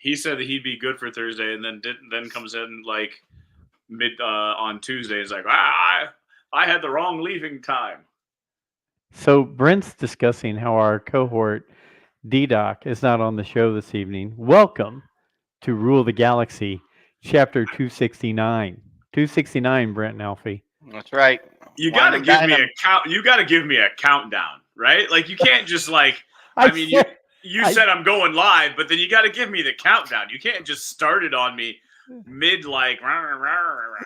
he said that he'd be good for Thursday, and then comes in like mid on Tuesday. He's like, I had the wrong leaving time. So Brent's discussing how our cohort D-Doc is not on the show this evening. Welcome to Rule the Galaxy, Chapter 269. 269, Brent and Alfie. That's right. You got Wine to and give me dine a 'em. count. You got to give me a countdown, right? Like you can't just like. I I mean, said- you I- said I'm going live, but then you got to give me the countdown. You can't just start it on me mid like.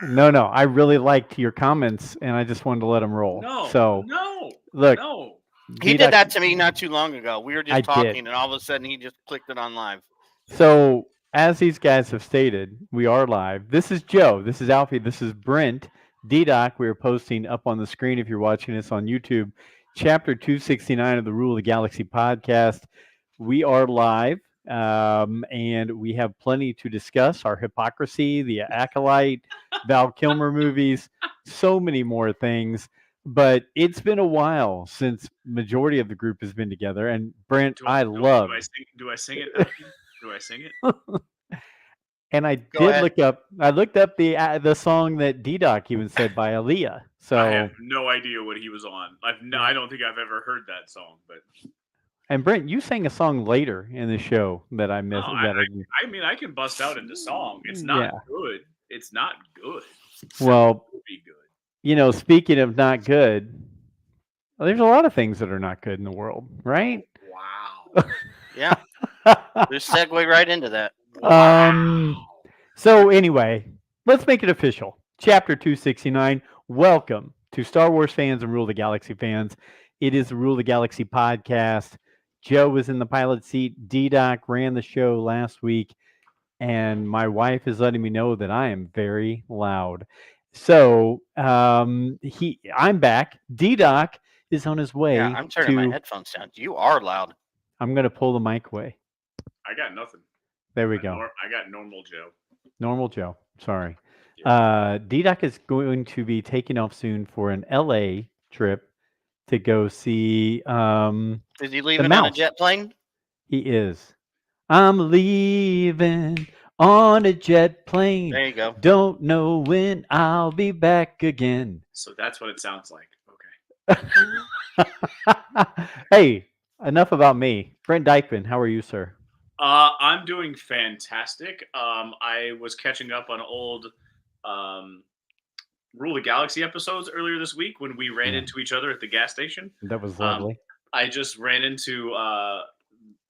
No, I really liked your comments, and I just wanted to let them roll. No, So, no, look, no. He D-Doc- did that to me not too long ago. We were just I talking, did. and all of a sudden he just clicked it on live. So, as these guys have stated, we are live. This is Joe. This is Alfie. This is Brent. D-Doc, we are posting up on the screen if you're watching us on YouTube. Chapter 269 of the Rule of the Galaxy podcast. We are live, and we have plenty to discuss. Our hypocrisy, the Acolyte, Val Kilmer movies, so many more things. But it's been a while since majority of the group has been together. And Brent, I love. Do I sing it? Alfie? Do I sing it? And I Go did ahead. look up. I looked up the song that D-Doc even said by Aaliyah. So I have no idea what he was on. I don't think I've ever heard that song, but and Brent, you sang a song later in the show that I missed. no, I mean, I can bust out into song. It's not Yeah. good. It's not good. Well, It would be good. you know, speaking of not good, well, there's a lot of things that are not good in the world, right? Wow. Yeah, just segue right into that. So anyway, let's make it official. Chapter 269. Welcome to Star Wars fans and Rule the Galaxy fans. It is the Rule the Galaxy podcast. Joe was in the pilot seat. D-Doc ran the show last week, and my wife is letting me know that I am very loud. So I'm back. D-Doc is on his way. Yeah, I'm turning my headphones down. You are loud. I'm going to pull the mic away. I got nothing. There we go. I got normal Joe. Normal Joe. Sorry. Yeah. D-Doc is going to be taking off soon for an LA trip to go see. Is he leaving on a mouse. jet plane? He is. I'm leaving on a jet plane. There you go. Don't know when I'll be back again. So that's what it sounds like. Okay. Hey, enough about me. Brent Dykeman, how are you, sir? I'm doing fantastic. I was catching up on old Rule of Galaxy episodes earlier this week when we ran into each other at the gas station. That was lovely. I just ran into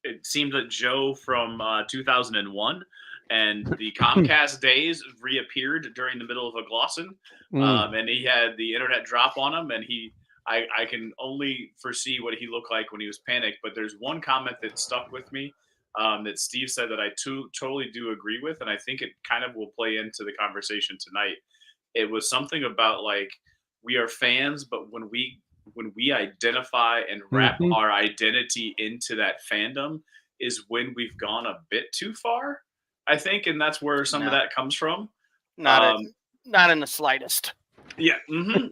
it seemed that Joe from 2001 and the Comcast days reappeared during the middle of a Glosson, and he had the internet drop on him, and I can only foresee what he looked like when he was panicked. But there's one comment that stuck with me that Steve said that I totally do agree with, and I think it kind of will play into the conversation tonight. It was something about like we are fans, but when we identify and wrap our identity into that fandom is when we've gone a bit too far, I think, and that's where some of that comes from. Not in the slightest. Yeah.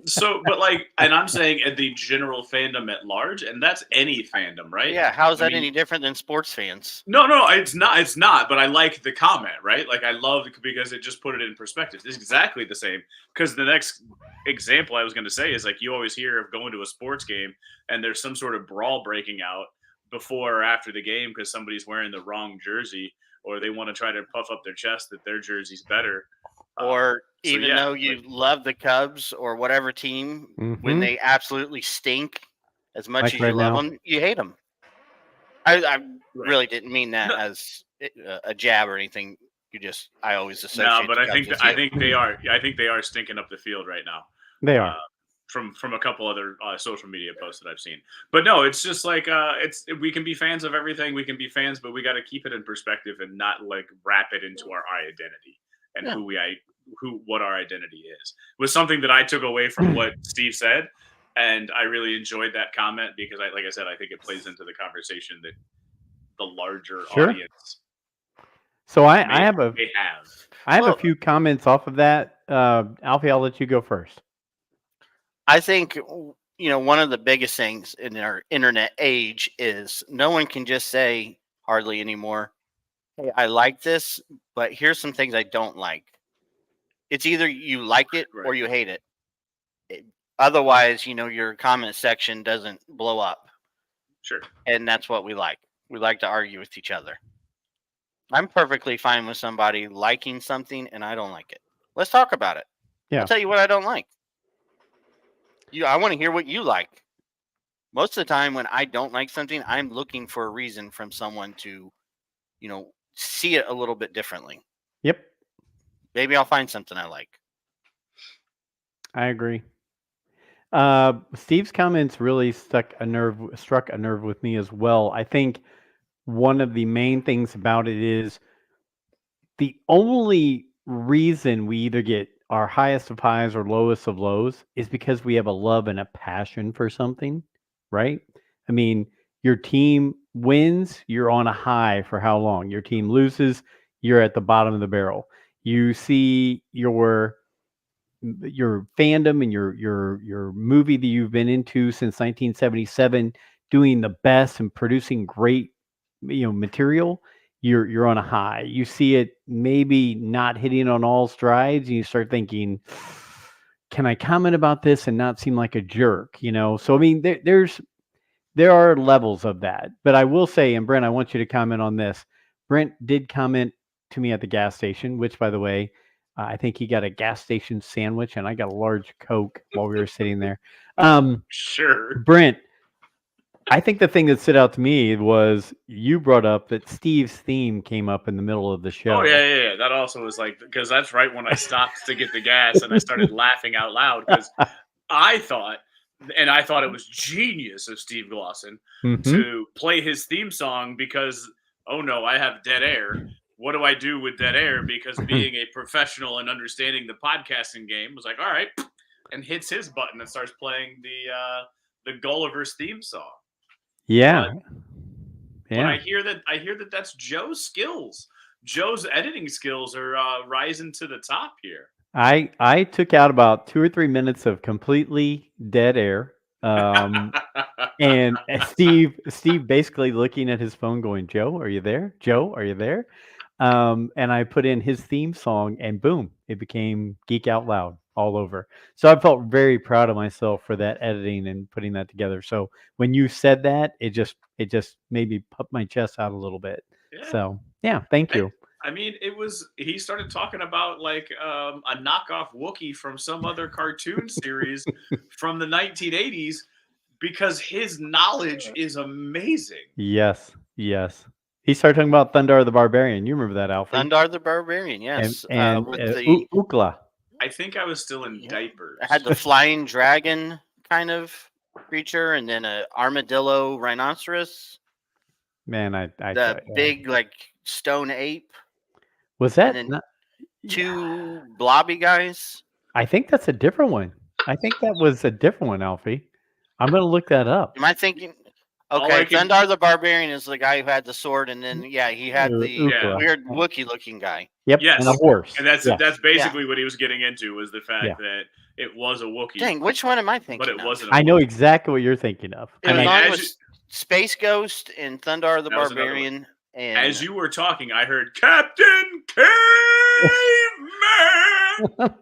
So, but like, and I'm saying at the general fandom at large, and that's any fandom, right? Yeah. How is that any different than sports fans? No, it's not. It's not. But I like the comment, right? Like I love it because it just put it in perspective. It's exactly the same. Because the next example I was going to say is like you always hear of going to a sports game and there's some sort of brawl breaking out before or after the game because somebody's wearing the wrong jersey or they want to try to puff up their chest that their jersey's better. Or even though you love the Cubs or whatever team, when they absolutely stink as much as you love them, you hate them. I really didn't mean that as a jab or anything. I always associate. No, but I think they are. I think they are stinking up the field right now. They are. From a couple other social media posts that I've seen. But no, it's just like we can be fans of everything. We can be fans, but we got to keep it in perspective and not like wrap it into our identity and what our identity is. It was something that I took away from what Steve said, and I really enjoyed that comment because like I said, I think it plays into the conversation that the larger audience. So I have a few comments off of that. Alfie, I'll let you go first. I think, one of the biggest things in our internet age is no one can just say hardly anymore, hey, I like this, but here's some things I don't like. It's either you like it or you hate it. Otherwise, your comment section doesn't blow up. Sure. And that's what we like. We like to argue with each other. I'm perfectly fine with somebody liking something and I don't like it. Let's talk about it. Yeah. I'll tell you what I don't like. I want to hear what you like. Most of the time when I don't like something, I'm looking for a reason from someone to, see it a little bit differently. Yep. Maybe I'll find something I like. I agree. Steve's comments really struck a nerve with me as well. I think one of the main things about it is the only reason we either get our highest of highs or lowest of lows is because we have a love and a passion for something, right? I mean, your team wins, you're on a high for how long? Your team loses, you're at the bottom of the barrel. You see your fandom and your movie that you've been into since 1977 doing the best and producing great material, you're on a high. You see it maybe not hitting on all strides, and you start thinking, can I comment about this and not seem like a jerk? So I mean, there are levels of that. But I will say, and Brent, I want you to comment on this. Brent did comment to me at the gas station, which, by the way, I think he got a gas station sandwich, and I got a large Coke while we were sitting there. Sure. Brent, I think the thing that stood out to me was you brought up that Steve's theme came up in the middle of the show. Oh, yeah. That also was like, because that's right when I stopped to get the gas, and I started laughing out loud because I thought it was genius of Steve Glosson to play his theme song because, oh no, I have dead air. What do I do with dead air? Because being a professional and understanding the podcasting game was like, all right, and hits his button and starts playing the Gulliver's theme song. Yeah. But I hear that that's Joe's skills. Joe's editing skills are rising to the top here. I took out about 2 or 3 minutes of completely dead air. And Steve basically looking at his phone going, Joe, are you there? Joe, are you there? And I put in his theme song and boom, it became Geek Out Loud all over. So I felt very proud of myself for that editing and putting that together. So when you said that, it just made me puff my chest out a little bit. Yeah. So yeah, thank you. I mean, he started talking about like a knockoff Wookiee from some other cartoon series from the 1980s because his knowledge is amazing. Yes. He started talking about Thundarr the Barbarian. You remember that, Alfie? Thundarr the Barbarian, yes. And with the Ookla. I think I was still in diapers. I had the flying dragon kind of creature, and then an armadillo rhinoceros. Man, I the big like stone ape. Was that two blobby guys? I think that's a different one. I think that was a different one, Alfie. I'm gonna look that up. Am I thinking? Okay, Thundarr the Barbarian is the guy who had the sword, and then he had the weird Wookiee-looking guy. Yep, yes, and a horse. And that's basically what he was getting into was the fact that it was a Wookiee. Dang, which one am I thinking? But it wasn't. I know exactly what you're thinking of. It was Space Ghost and Thundarr the Barbarian. And as you were talking, I heard Captain Caveman.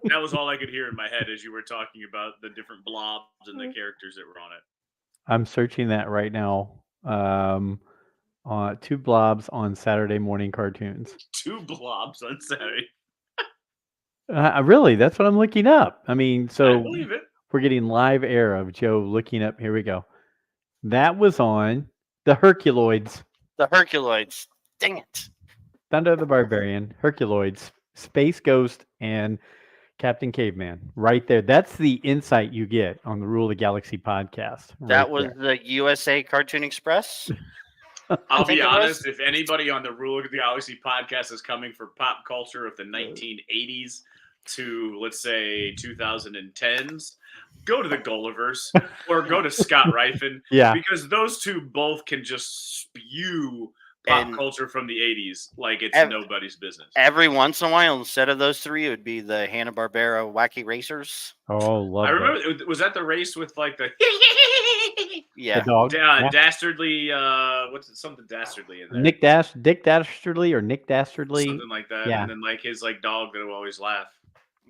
That was all I could hear in my head as you were talking about the different blobs and the characters that were on it. I'm searching that right now. Two blobs on Saturday morning cartoons. Two blobs on Saturday. Really, that's what I'm looking up. I mean, so I believe it. We're getting live air of Joe looking up. Here we go. That was on the Herculoids. The Herculoids. Dang it. Thundarr the Barbarian, Herculoids, Space Ghost, and Captain Caveman. Right there. That's the insight you get on the Rule of the Galaxy podcast. That was the USA Cartoon Express. I'll be honest, if anybody on the Rule of the Galaxy podcast is coming for pop culture of the 1980s to, let's say, 2010s, go to the Gullivers or go to Scott Rifen. Yeah. Because those two both can just spew pop culture from the 80s like it's nobody's business. Every once in a while, instead of those three, it would be the Hanna-Barbera Wacky Racers. Oh, love I remember, was that the race with like the Yeah. The dog. Dastardly. What's it? Something Dastardly in there. Dick Dastardly or Nick Dastardly. Something like that. Yeah. And then like his like dog that will always laugh.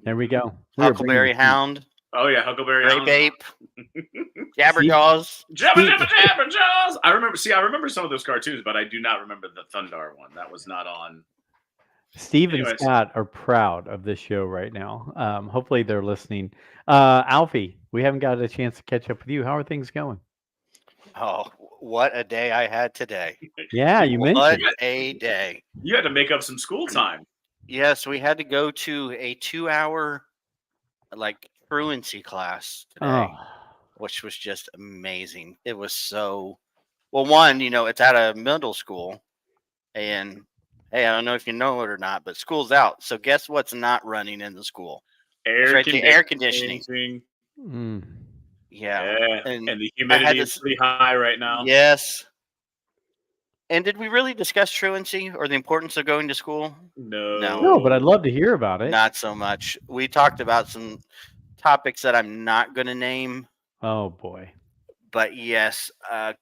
There we go. Huckleberry Hound. Oh yeah, Huckleberry Grape Hound. Ape. Jabberjaws. Jabba Jabba Jabberjaws. I remember some of those cartoons, but I do not remember the Thundar one. That was not on. Steve and Scott are proud of this show right now. Hopefully they're listening. Alfie, we haven't got a chance to catch up with you. How are things going? Oh, what a day I had today. Yeah, you mentioned. What a day. You had to make up some school time. Yes, we had to go to a 2-hour like truancy class today, which was just amazing. It was so well. One, it's at a middle school, and hey, I don't know if you know it or not, but school's out. So guess what's not running in the school? Air conditioning. Yeah. And the humidity is pretty high right now. Yes. And did we really discuss truancy or the importance of going to school? No, but I'd love to hear about it. Not so much. We talked about some topics that I'm not going to name. Oh boy. But yes,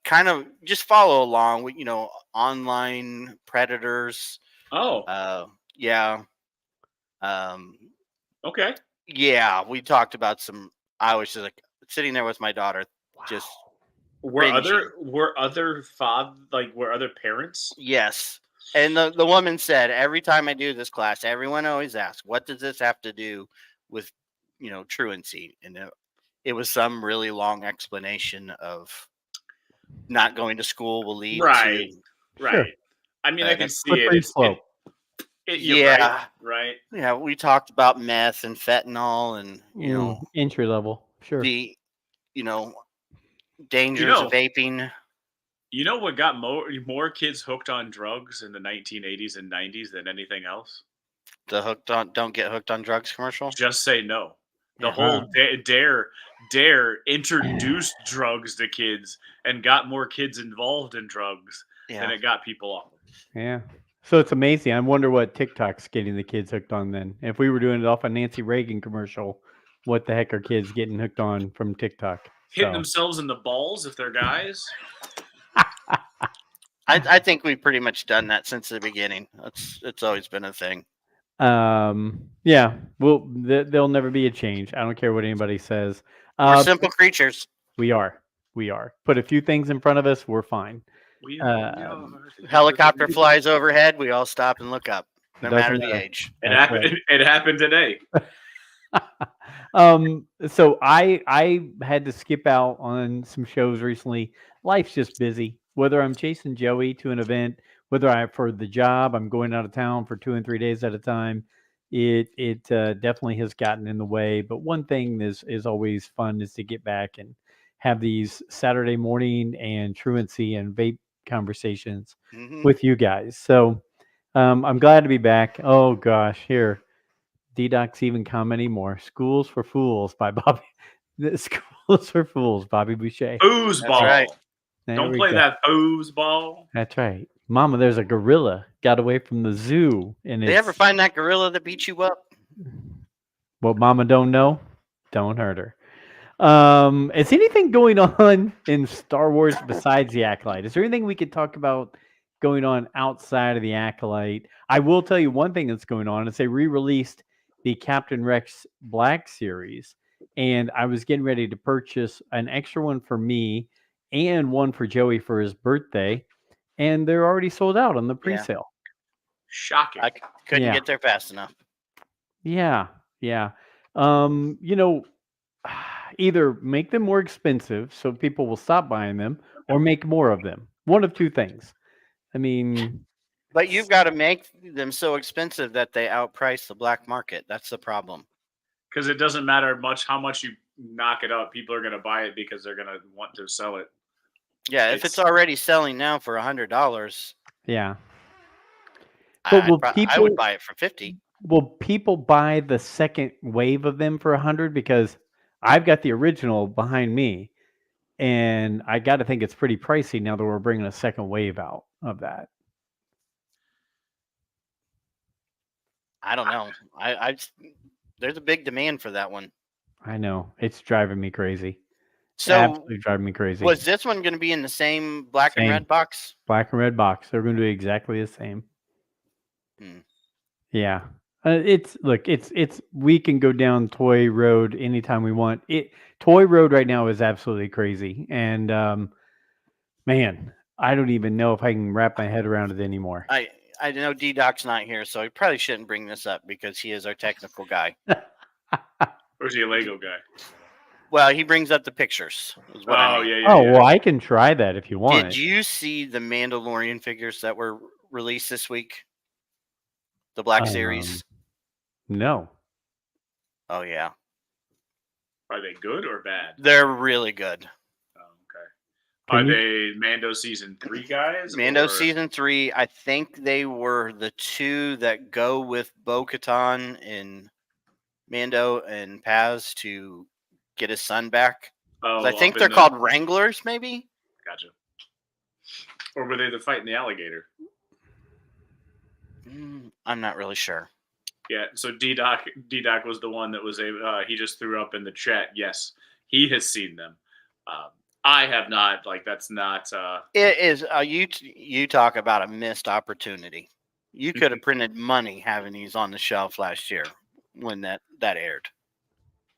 kind of just follow along with, online predators. Oh. Yeah. Okay. Yeah, we talked about some. I was just like sitting there with my daughter, just were other parents? Yes. And the woman said, every time I do this class, everyone always asks, what does this have to do with, truancy? And it was some really long explanation of not going to school will lead right. to. Right. Sure. I mean, I can see it. Yeah. Right. Yeah. We talked about meth and fentanyl and, entry level. Sure. The, dangers of vaping. You know what got more kids hooked on drugs in the 1980s and 90s than anything else? The don't get hooked on drugs commercial? Just say no. The whole Dare introduced drugs to kids and got more kids involved in drugs than it got people off. Yeah. So it's amazing. I wonder what TikTok's getting the kids hooked on then. If we were doing it off a Nancy Reagan commercial, what the heck are kids getting hooked on from TikTok? Hitting themselves in the balls if they're guys. I think we've pretty much done that since the beginning. It's always been a thing. Yeah. Well, there'll never be a change. I don't care what anybody says. We're simple creatures. We are. Put a few things in front of us, we're fine. Helicopter flies overhead, we all stop and look up, no matter the age. It happened today. So I had to skip out on some shows recently. Life's just busy. Whether I'm chasing Joey to an event, whether for the job, I'm going out of town for 2 and 3 days at a time. It definitely has gotten in the way. But one thing is always fun is to get back and have these Saturday morning and truancy and vape conversations with you guys. So I'm glad to be back. Oh gosh, here. D-Doc's even commenting more. Schools for Fools by Bobby. Schools for Fools, Bobby Boucher. Foosball. Right. Don't play that foosball. That's right. Mama, there's a gorilla got away from the zoo. And they ever find that gorilla that beat you up? What Mama don't know, don't hurt her. Is anything going on in Star Wars besides the Acolyte? Is there anything we could talk about going on outside of the Acolyte? I will tell you one thing that's going on is they re-released the Captain Rex Black series, and I was getting ready to purchase an extra one for me and one for Joey for his birthday, and they're already sold out on the pre-sale. Yeah. Shocking. I couldn't get there fast enough. Yeah. Either make them more expensive so people will stop buying them, or make more of them. One of two things. I mean, but you've got to make them so expensive that they outprice the black market. That's the problem. Because it doesn't matter much how much you knock it up. People are going to buy it because they're going to want to sell it. Yeah, if it's already selling now for $100. Yeah. But I would buy it for $50. Will people buy the second wave of them for $100? Because I've got the original behind me, and I got to think it's pretty pricey now that we're bringing a second wave out of that. I don't know. There's a big demand for that one. I know. It's driving me crazy. So absolutely driving me crazy. Was this one going to be in the same black and red box? Black and red box. They're going to do exactly the same. Hmm. Yeah. It's we can go down Toy Road anytime we want. Toy Road right now is absolutely crazy. And man, I don't even know if I can wrap my head around it anymore. I know D-Doc's not here, so he probably shouldn't bring this up because he is our technical guy. Or is he a Lego guy? Well, he brings up the pictures. Is what I mean. Yeah. Well, I can try that if you want. Did you see the Mandalorian figures that were released this week? The Black Series? No. Oh, yeah. Are they good or bad? They're really good. Are they Mando Season 3 guys? Mando Season 3, I think they were the two that go with Bo-Katan and Mando and Paz to get his son back. I think they're called Wranglers, maybe? Gotcha. Or were they the fight in the alligator? I'm not really sure. Yeah, so D-Doc was the one that was he just threw up in the chat. Yes, he has seen them. I have not. Like, that's not. It is. You talk about a missed opportunity. You could have printed money having these on the shelf last year when that aired.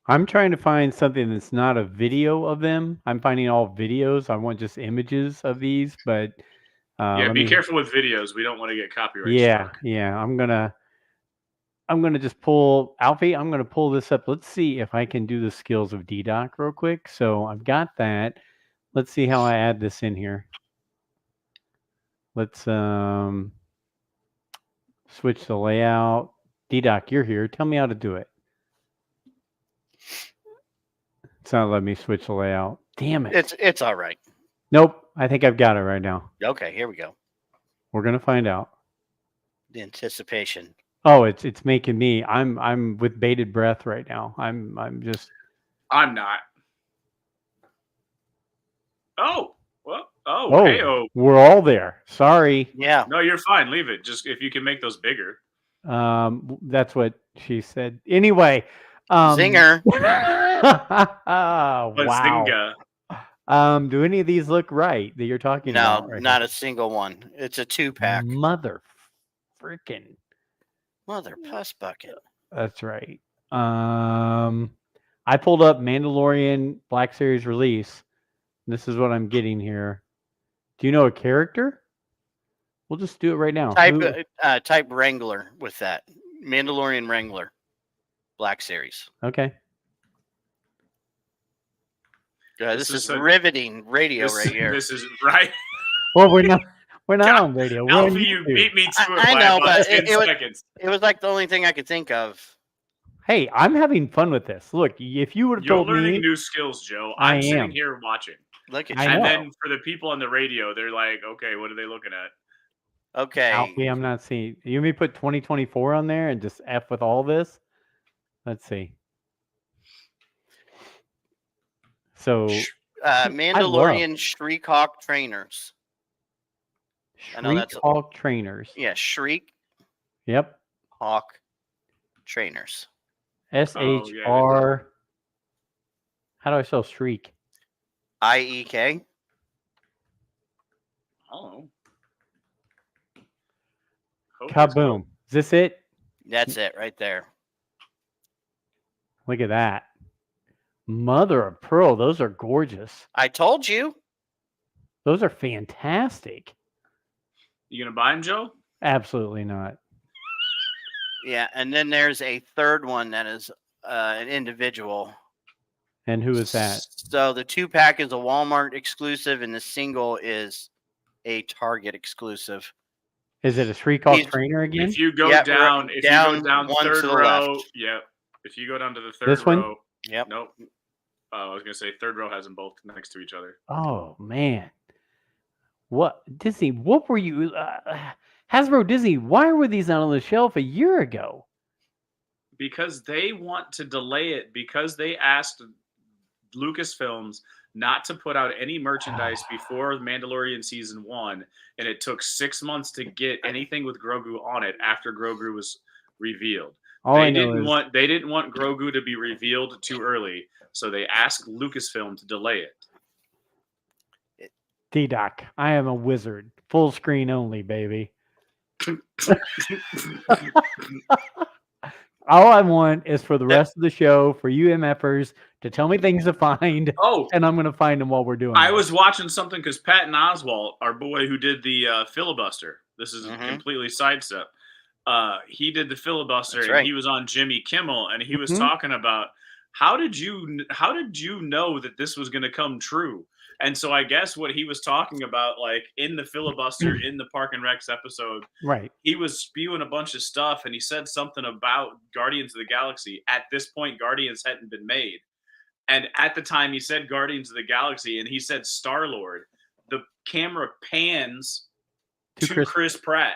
I'm trying to find something that's not a video of them. I'm finding all videos. I want just images of these, but be careful with videos. We don't want to get copyright struck. Yeah. I'm gonna just pull Alfie. I'm gonna pull this up. Let's see if I can do the skills of D-Doc real quick. So I've got that. Let's see how I add this in here. Let's switch the layout. D-Doc, you're here. Tell me how to do it. It's not letting me switch the layout. Damn it. It's all right. Nope. I think I've got it right now. Okay, here we go. We're gonna find out. The anticipation. Oh, it's making me. I'm with bated breath right now. I'm not. Oh, well. Oh, hey-oh. We're all there. Sorry. Yeah. No, you're fine. Leave it. Just if you can make those bigger. That's what she said. Anyway. Zinger. Wow. Zinga. Do any of these look right that you're talking about? No, not a single one. It's a 2-pack. Mother freaking. Mother puss bucket. That's right. I pulled up Mandalorian Black Series release. This is what I'm getting here. Do you know a character? We'll just do it right now. Type Wrangler with that. Mandalorian Wrangler. Black Series. Okay. This is riveting radio right here. This is right. Well, we're not on radio. Alfie, you beat me to it. I know, but 10 seconds. It was like the only thing I could think of. Hey, I'm having fun with this. Look, if you would have told me, you're learning new skills, Joe. I'm sitting here watching. Look at you. And then for the people on the radio, they're like, okay, what are they looking at? Okay. Alfie, I'm not seeing. You want me to put 2024 on there and just F with all this? Let's see. So, Mandalorian Shriek Hawk Trainers. Shriek Hawk Trainers. Yeah, Shriek. Yep. Hawk Trainers. SHR. How do I spell Shriek? IEK. Oh. Kaboom. Is this it? That's it right there. Look at that. Mother of pearl. Those are gorgeous. I told you. Those are fantastic. You going to buy them, Joe? Absolutely not. Yeah, and then there's a third one that is an individual. And who is that? So the 2-pack is a Walmart exclusive, and the single is a Target exclusive. Is it a Shriek Hawk Trainer again? If you go down, you go down third row, yep. If you go down to the third this row, one? Yep. Nope. I was gonna say third row has them both next to each other. Oh man, what Disney? What were you, Hasbro Disney? Why were these not on the shelf a year ago? Because they want to delay it. Because they asked Lucasfilms not to put out any merchandise before Mandalorian Season 1, and it took 6 months to get anything with Grogu on it after Grogu was revealed. They didn't want Grogu to be revealed too early, so they asked Lucasfilm to delay it. D-Doc, I am a wizard. Full screen only, baby. All I want is for the rest of the show, for you MFers to tell me things to find. Oh, and I'm going to find them while we're doing it. I was watching something because Patton Oswalt, our boy who did the filibuster, this is completely sidestep. He did the filibuster, and he was on Jimmy Kimmel, and he was talking about how did you know that this was going to come true? And so I guess what he was talking about, like in the filibuster, in the Park and Recs episode, right? He was spewing a bunch of stuff, and he said something about Guardians of the Galaxy. At this point, Guardians hadn't been made, and at the time he said Guardians of the Galaxy, and he said Star-Lord. The camera pans to Chris Pratt,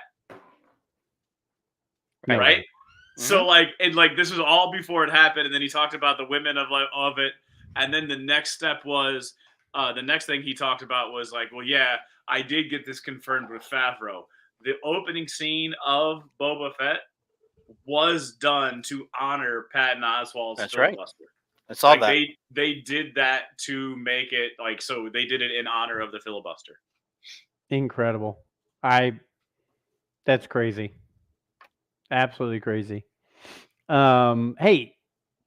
right? Mm-hmm. So this was all before it happened, and then he talked about the women of it, and then the next step was. The next thing he talked about was like, well, yeah, I did get this confirmed with Favreau. The opening scene of Boba Fett was done to honor Patton Oswalt's filibuster. I saw that. They did that to make it so they did it in honor of the filibuster. Incredible. That's crazy. Absolutely crazy. Hey,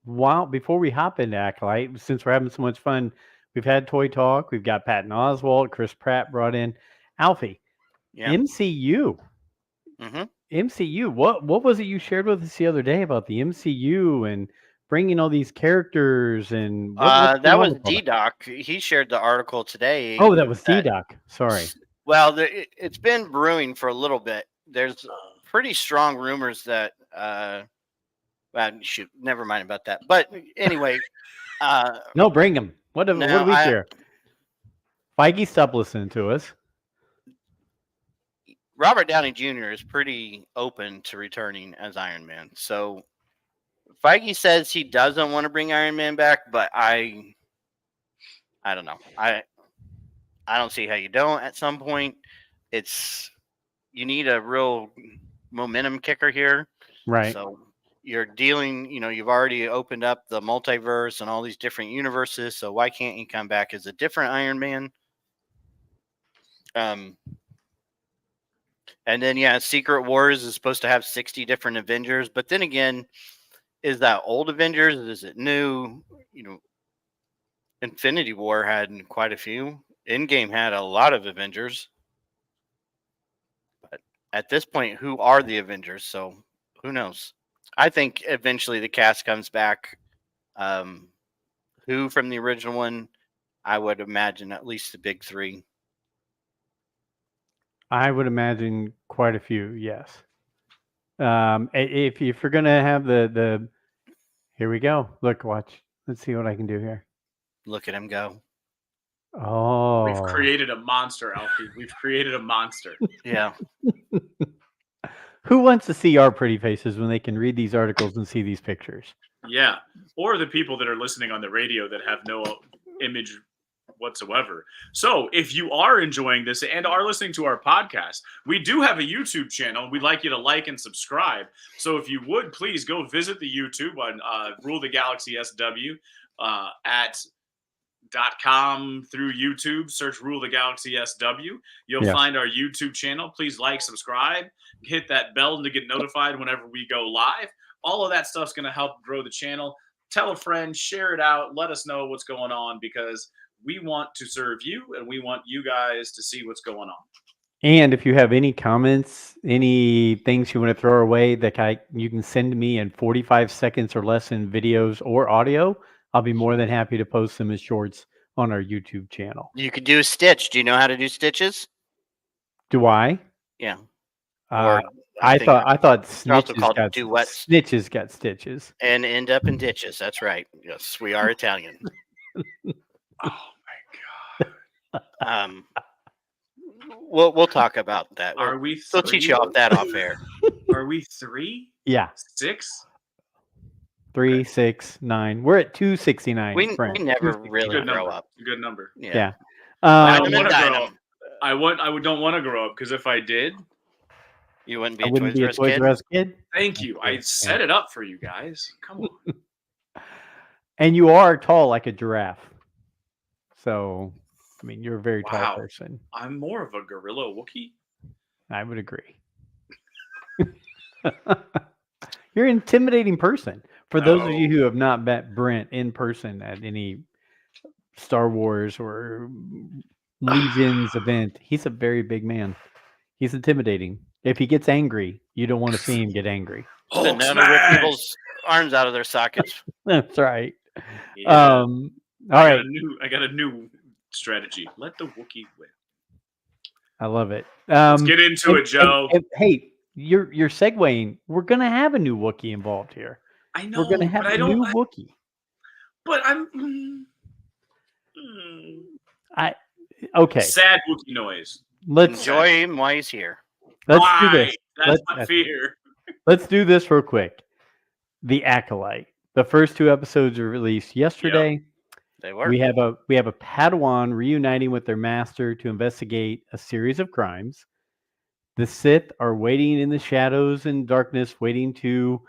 before we hop into Acolyte, since we're having so much fun, we've had Toy Talk. We've got Patton Oswalt, Chris Pratt brought in. Alfie, MCU. Mm-hmm. MCU. What was it you shared with us the other day about the MCU and bringing all these characters? And that was D-Doc. He shared the article today. Oh, that was D-Doc. Sorry. Well, it's been brewing for a little bit. There's pretty strong rumors that. Shoot, never mind about that. But anyway. No, bring him. What do we share? Feige, stop listening to us. Robert Downey Jr. is pretty open to returning as Iron Man. So Feige says he doesn't want to bring Iron Man back, but I don't know. I don't see how you don't at some point. You need a real momentum kicker here. Right. So you're dealing, you've already opened up the multiverse and all these different universes. So why can't you come back as a different Iron Man? And then, Secret Wars is supposed to have 60 different Avengers. But then again, is that old Avengers? Is it new? Infinity War had quite a few. Endgame had a lot of Avengers. But at this point, who are the Avengers? So who knows? I think eventually the cast comes back. Who from the original one? I would imagine at least the big three. I would imagine quite a few, yes. If you're going to have the here we go. Look, watch. Let's see what I can do here. Look at him go. Oh. We've created a monster, Alfie. We've created a monster. Yeah. Who wants to see our pretty faces when they can read these articles and see these pictures? Yeah. Or the people that are listening on the radio that have no image whatsoever. So if you are enjoying this and are listening to our podcast, we do have a YouTube channel. We'd like you to like and subscribe. So if you would, please go visit the YouTube on Rule the Galaxy SW at .com through YouTube. Search Rule the Galaxy SW. You'll find our YouTube channel. Please like, subscribe, hit that bell to get notified whenever we go live. All of that stuff's going to help grow the channel. Tell a friend, share it out, let us know what's going on, because we want to serve you and we want you guys to see what's going on. And if you have any comments, any things you want to throw our way that you can send to me in 45 seconds or less in videos or audio, I'll be more than happy to post them as shorts on our YouTube channel. You could do a stitch. Do you know how to do stitches? Do I? Yeah. I thought snitches got stitches. And end up in ditches. That's right. Yes, we are Italian. Oh my God. We'll talk about that. Are we? We'll teach you off that off air. Are we 3? Yeah. 6? 3, 6, 9. We're at 269. We never really grow up. A good number. Yeah. I don't want to grow up. I don't want to grow up, because if I did, You wouldn't be I a wouldn't Toys be R a Us Toys kid? R Us kid. Thank you. I Yeah. set it up for you guys. Come on. And you are tall like a giraffe. So, I mean, you're a very tall Wow. person. I'm more of a gorilla Wookiee. I would agree. You're an intimidating person. For those of you who have not met Brent in person at any Star Wars or Legions event, he's a very big man. He's intimidating. If he gets angry, you don't want to see him get angry. Been Hulk known to rip smash! people's arms out of their sockets. That's right. Yeah. All right. I got a new strategy. Let the Wookiee win. I love it. Let's get into it, Joe. Hey, you're segueing. We're gonna have a new Wookiee involved here. I know, We're gonna have but I a don't. new Wookiee. But I'm. Okay. Sad Wookiee noise. Let's Enjoy him while he's here. do Why? this. That's my fear. Let's do this real quick. The Acolyte. The first 2 episodes were released yesterday. They were. We have a Padawan reuniting with their master to investigate a series of crimes. The Sith are waiting in the shadows and darkness, waiting to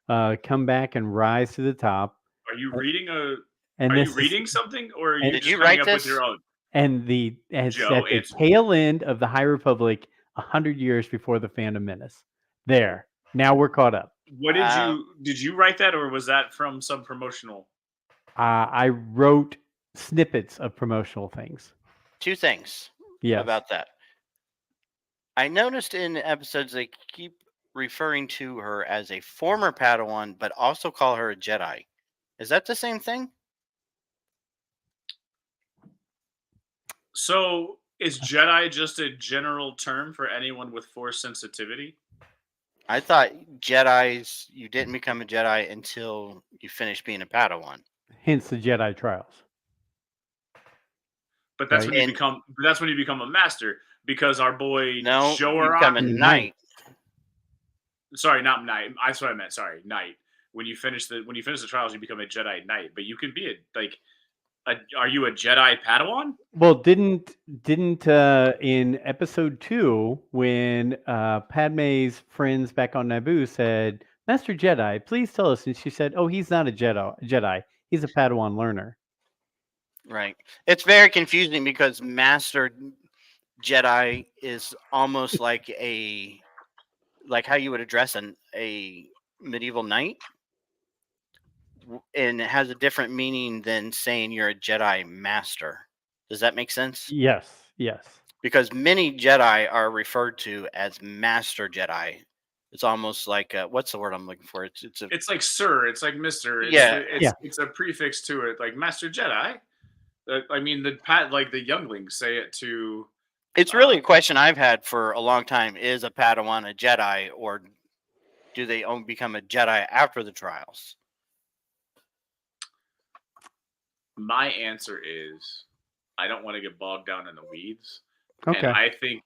come back and rise to the top. Are you reading something, or are you Did just you coming write up this? with your own? And it's Joe, at the answer. tail end of the High Republic, 100 years before the Phantom Menace. There. Now we're caught up. What did you write that, or was that from some promotional? I wrote snippets of promotional things. 2 things about that. I noticed in episodes they keep referring to her as a former Padawan, but also call her a Jedi. Is that the same thing? So is Jedi just a general term for anyone with Force sensitivity? I thought Jedis, you didn't become a Jedi until you finished being a Padawan. Hence the Jedi trials. But that's Right. when you become. That's when you become a master, because our boy you Joe become a knight. Sorry, not knight. That's what I meant. Sorry, knight. When you finish the trials, you become a Jedi Knight. But you can be are you a Jedi Padawan? Well, didn't in episode 2 when Padme's friends back on Naboo said, "Master Jedi, please tell us," and she said, "Oh, he's not a Jedi. He's a Padawan learner." Right. It's very confusing because Master Jedi is almost like how you would address a medieval knight, and it has a different meaning than saying you're a Jedi Master. Does that make sense? Yes. Because many Jedi are referred to as Master Jedi. It's almost like what's the word I'm looking for? It's like Sir. It's like Mister. It's a prefix to it, like Master Jedi. I mean, the younglings say it to. It's really a question I've had for a long time: is a Padawan a Jedi, or do they become a Jedi after the trials? My answer is, I don't want to get bogged down in the weeds. Okay. And I think,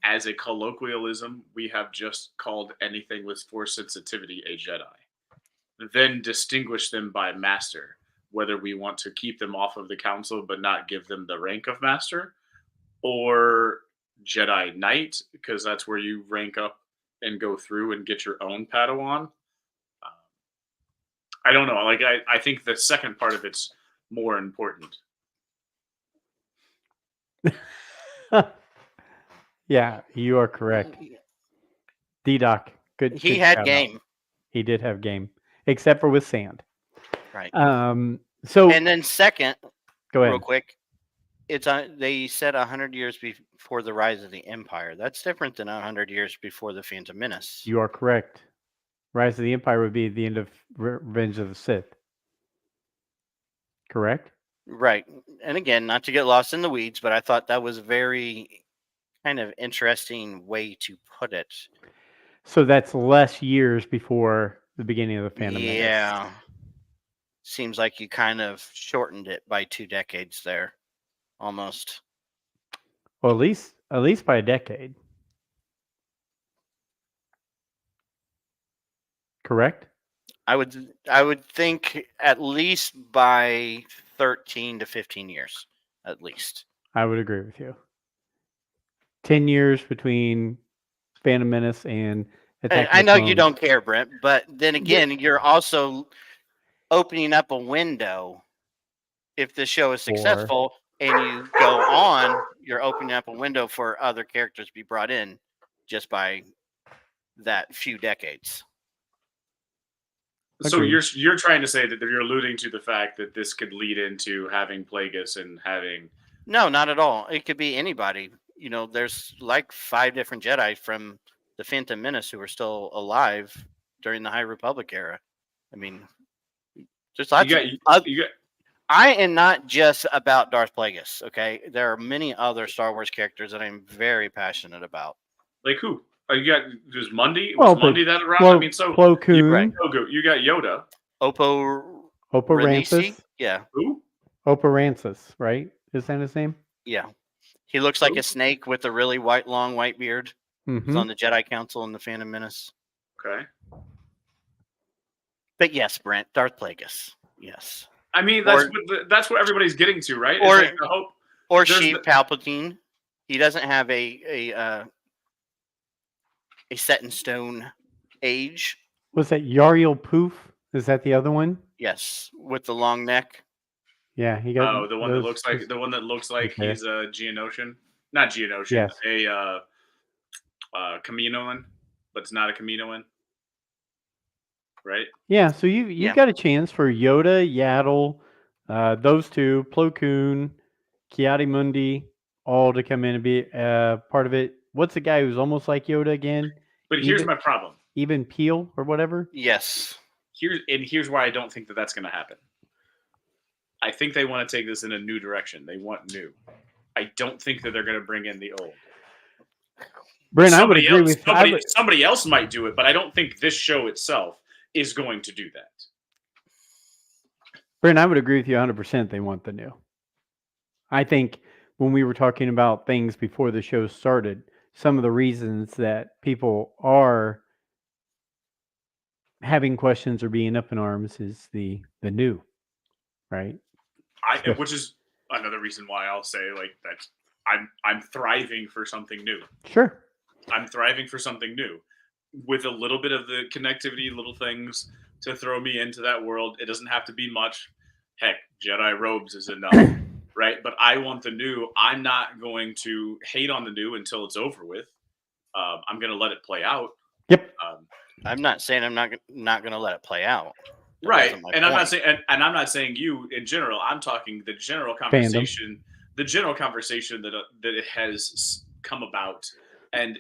as a colloquialism, we have just called anything with Force sensitivity a Jedi. Then distinguish them by Master. Whether we want to keep them off of the council but not give them the rank of Master, or Jedi Knight, because that's where you rank up and go through and get your own Padawan. I don't know. I think the second part of it's more important. Yeah, you are correct. D-Doc, good. He had game. He did have game, except for with sand. Right. So and then second, go ahead. Real quick, it's they said 100 years before the rise of the Empire. That's different than 100 years before the Phantom Menace. You are correct. Rise of the Empire would be the end of Revenge of the Sith. Correct? Right. And again, not to get lost in the weeds, but I thought that was a very kind of interesting way to put it. So that's less years before the beginning of the Phantom Menace. Yeah. Seems like you kind of shortened it by 2 decades there. Almost. Well, at least by a decade. Correct? I would think at least by 13 to 15 years, at least. I would agree with you. 10 years between Phantom Menace and Attack I know you don't care, Brent, but then again, you're also opening up a window. If the show is successful and you go on, you're opening up a window for other characters to be brought in just by that few decades. So you're trying to say that you're alluding to the fact that this could lead into having Plagueis and having... No, not at all. It could be anybody. You know, there's like 5 different Jedi from the Phantom Menace who are still alive during the High Republic era. I mean, just lots I am not just about Darth Plagueis, okay? There are many other Star Wars characters that I'm very passionate about. Like who? There's Mundi. Was Mundi that around? I mean, so Plo Koon. You got Yoda. Oppo Rancious. Yeah. Who? Oppo Rancious, right? Is that his name? Yeah. He looks like a snake with a really long white beard. Mm-hmm. He's on the Jedi Council in the Phantom Menace. Okay. But yes, Brent, Darth Plagueis. Yes. I mean, that's what everybody's getting to, right? Or Sheev Palpatine. He doesn't have a set in stone age. Was that Yarael Poof? Is that the other one? Yes, with the long neck. Yeah, he got. The one that looks like he's a Geonosian, not Geonosian. Yes. A Kaminoan, but it's not a Kaminoan, right? Yeah. So you got a chance for Yoda, Yaddle, those two, Plo Koon, Ki-Adi-Mundi, all to come in and be part of it. What's the guy who's almost like Yoda again? But here's my problem. Even Peel or whatever? Yes. Here's why I don't think that that's going to happen. I think they want to take this in a new direction. They want new. I don't think that they're going to bring in the old. Brent, I would agree with somebody else might do it, but I don't think this show itself is going to do that. Brent, I would agree with you 100%. They want the new. I think when we were talking about things before the show started, some of the reasons that people are having questions or being up in arms is the new, right? Which is another reason why I'll say like that. I'm thriving for something new. Sure. I'm thriving for something new with a little bit of the connectivity, little things to throw me into that world. It doesn't have to be much. Heck, Jedi robes is enough, right? But I want the new. I'm not going to hate on the new until it's over with. I'm going to let it play out. Yep. I'm not saying I'm not going to let it play out. Right. And I'm not saying you in general. I'm talking the general conversation. Fandom. The general conversation that it has come about, and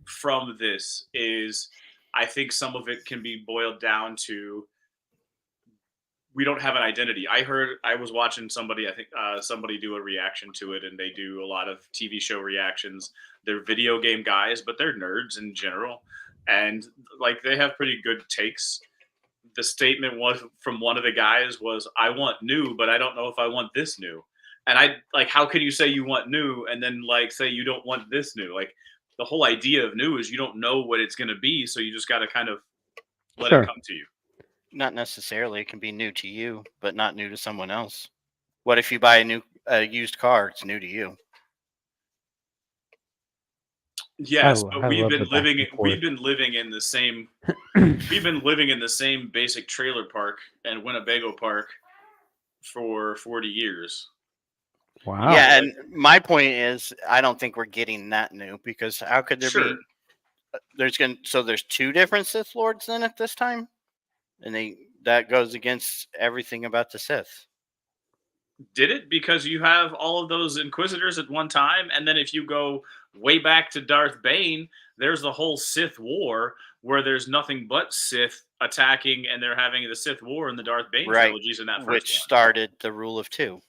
from this is, I think some of it can be boiled down to we don't have an identity. I was watching somebody do a reaction to it, and they do a lot of TV show reactions. They're video game guys, but they're nerds in general, and like they have pretty good takes. The statement was from one of the guys was, "I want new, but I don't know if I want this new." And I like, how can you say you want new and then like say you don't want this new? Like the whole idea of new is you don't know what it's going to be, so you just got to kind of let it come to you. Not necessarily. It can be new to you, but not new to someone else. What if you buy a used car? It's new to you. Yes, but we've been living in the same basic trailer park and Winnebago Park for 40 years. Wow. Yeah, and my point is, I don't think we're getting that new because how could there be? There's 2 different Sith Lords then at this time, and that goes against everything about the Sith. Did it? Because you have all of those Inquisitors at one time, and then if you go way back to Darth Bane, there's the whole Sith War where there's nothing but Sith attacking, and they're having the Sith War in the Darth Bane trilogies in that first which started the Rule of 2.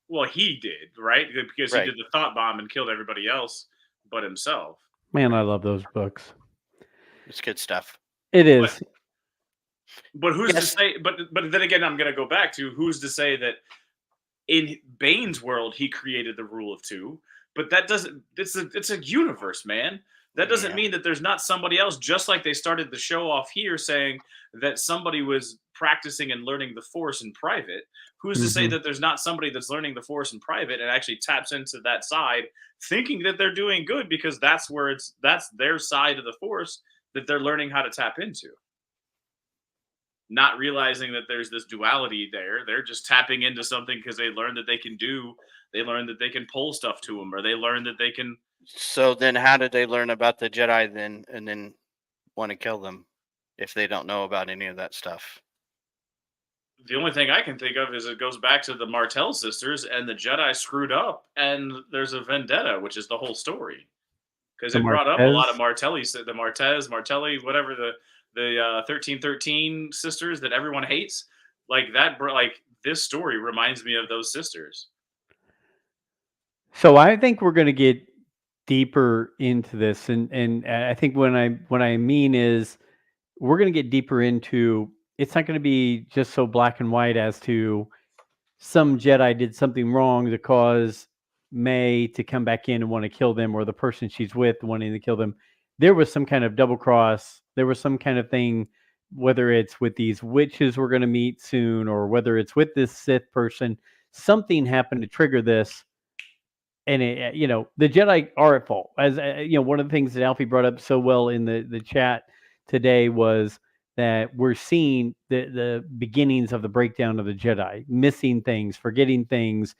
Well, he did, right? Because he did the thought bomb and killed everybody else but himself. Man, I love those books. It's good stuff. It is. But who's to say? But then again, I'm going to go back to who's to say that in Bane's world he created the Rule of 2, but that doesn't. It's a universe, man. That doesn't mean that there's not somebody else, just like they started the show off here saying that somebody was practicing and learning the Force in private. Who's to say that there's not somebody that's learning the Force in private and actually taps into that side, thinking that they're doing good because that's their side of the Force that they're learning how to tap into. Not realizing that there's this duality there. They're just tapping into something because they learned that they can pull stuff to them, or they learn that they can. So then how did they learn about the Jedi then and then want to kill them if they don't know about any of that stuff? The only thing I can think of is it goes back to the Martell sisters, and the Jedi screwed up, and there's a vendetta, which is the whole story. Because it brought up a lot of Martelli, the Martelli, whatever, the 1313 sisters that everyone hates. Like that, like this story reminds me of those sisters. So I think we're going to get deeper into this, and I think what I mean is we're going to get deeper into. It's not going to be just so black and white as to some Jedi did something wrong to cause May to come back in and want to kill them, or the person she's with wanting to kill them. There was some kind of double cross. There was some kind of thing, whether it's with these witches we're going to meet soon, or whether it's with this Sith person. Something happened to trigger this. And the Jedi are at fault. As one of the things that Alfie brought up so well in the chat today was that we're seeing the beginnings of the breakdown of the Jedi, missing things, forgetting things,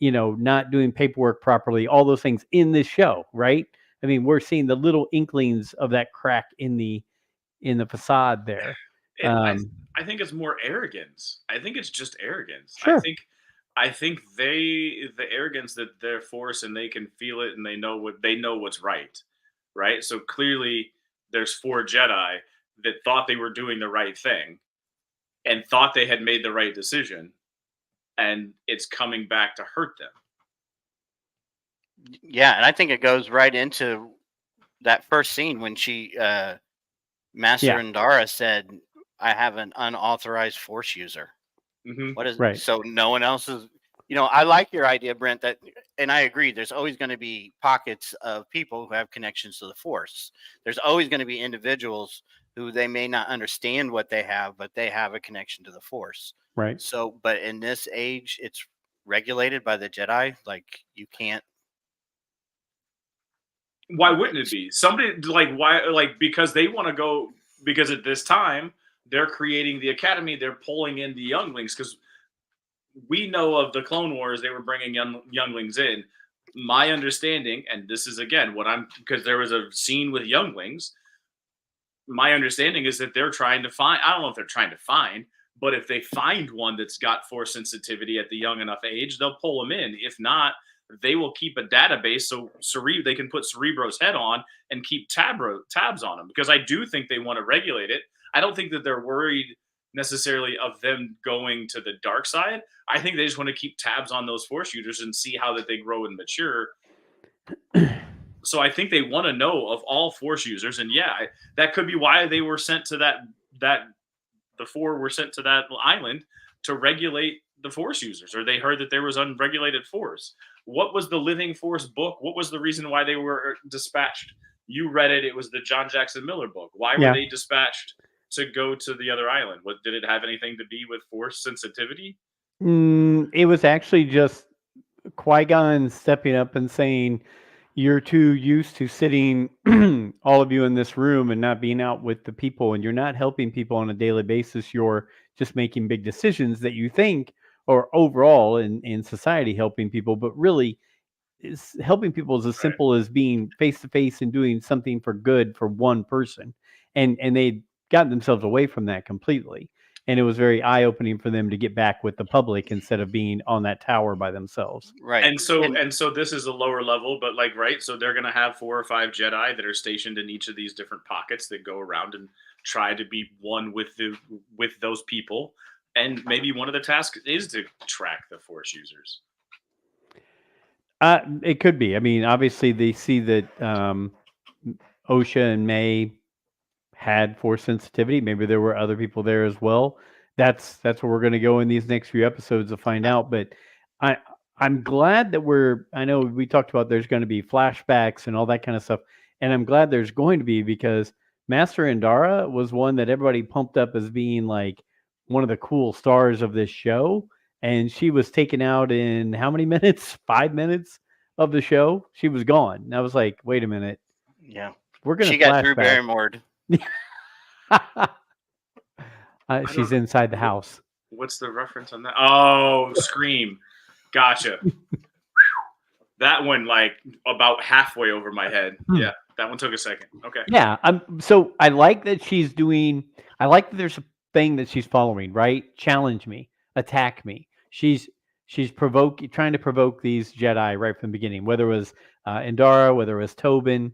not doing paperwork properly, all those things in this show, right? I mean, we're seeing the little inklings of that crack in the facade there. I think it's more arrogance. I think it's just arrogance. Sure. I think the arrogance that they're Force and they can feel it and they know what's right. So clearly there's 4 Jedi that thought they were doing the right thing and thought they had made the right decision, and it's coming back to hurt them. Yeah, and I think it goes right into that first scene when she Master Indara said, "I have an unauthorized Force user." What is right? So no one else is. I like your idea, Brent. That, and I agree. There's always going to be pockets of people who have connections to the Force. There's always going to be individuals who they may not understand what they have, but they have a connection to the Force. Right. So, but in this age, it's regulated by the Jedi. Like, you can't. Why wouldn't it be? Somebody because they want to go, because at this time they're creating the academy, they're pulling in the younglings, because we know of the Clone Wars, they were bringing younglings in. My understanding, and this is again because there was a scene with younglings, my understanding is that they're trying to find, I don't know if they're trying to find, but if they find one that's got Force sensitivity at the young enough age, they'll pull them in. If not, they will keep a database so they can put Cerebro's head on and keep tabs on him, because I do think they want to regulate it. I don't think that they're worried necessarily of them going to the dark side. I think they just want to keep tabs on those Force users and see how that they grow and mature. So I think they want to know of all Force users, and that could be why they were sent to the 4 were sent to that island to regulate the Force users, or they heard that there was unregulated Force. What was the Living Force book? What was the reason why they were dispatched? You read it. It was the John Jackson Miller book. Why were they dispatched to go to the other island? Did it have anything to be with Force sensitivity? It was actually just Qui-Gon stepping up and saying, "You're too used to sitting, all of you in this room, and not being out with the people, and you're not helping people on a daily basis. You're just making big decisions that you think are overall in society helping people, but really helping people is as simple as being face to face and doing something for good for one person." And they'd gotten themselves away from that completely. And it was very eye-opening for them to get back with the public instead of being on that tower by themselves. Right. And so this is a lower level, but so they're going to have 4 or 5 Jedi that are stationed in each of these different pockets that go around and try to be one with those people. And maybe one of the tasks is to track the Force users. It could be. I mean, obviously they see that Osha and May had Force sensitivity. Maybe there were other people there as well. That's where we're going to go in these next few episodes to find out. But I'm glad that I know we talked about there's going to be flashbacks and all that kind of stuff. and I'm glad there's going to be, because Master Indara was one that everybody pumped up as being like one of the cool stars of this show, and she was taken out in how many minutes? 5 minutes of the show. She was gone. And I was like, wait a minute. Yeah, we're gonna. She got Drew Barrymore. She's inside the house. What's the reference on that? Oh, Scream. Gotcha. That one, like, about halfway over my head. Yeah, that one took a second. Okay. Yeah, so I like that she's doing. I like that there's a thing that she's following. Right? Challenge me, attack me. She's trying to provoke these Jedi right from the beginning. Whether it was Indara, whether it was Tobin,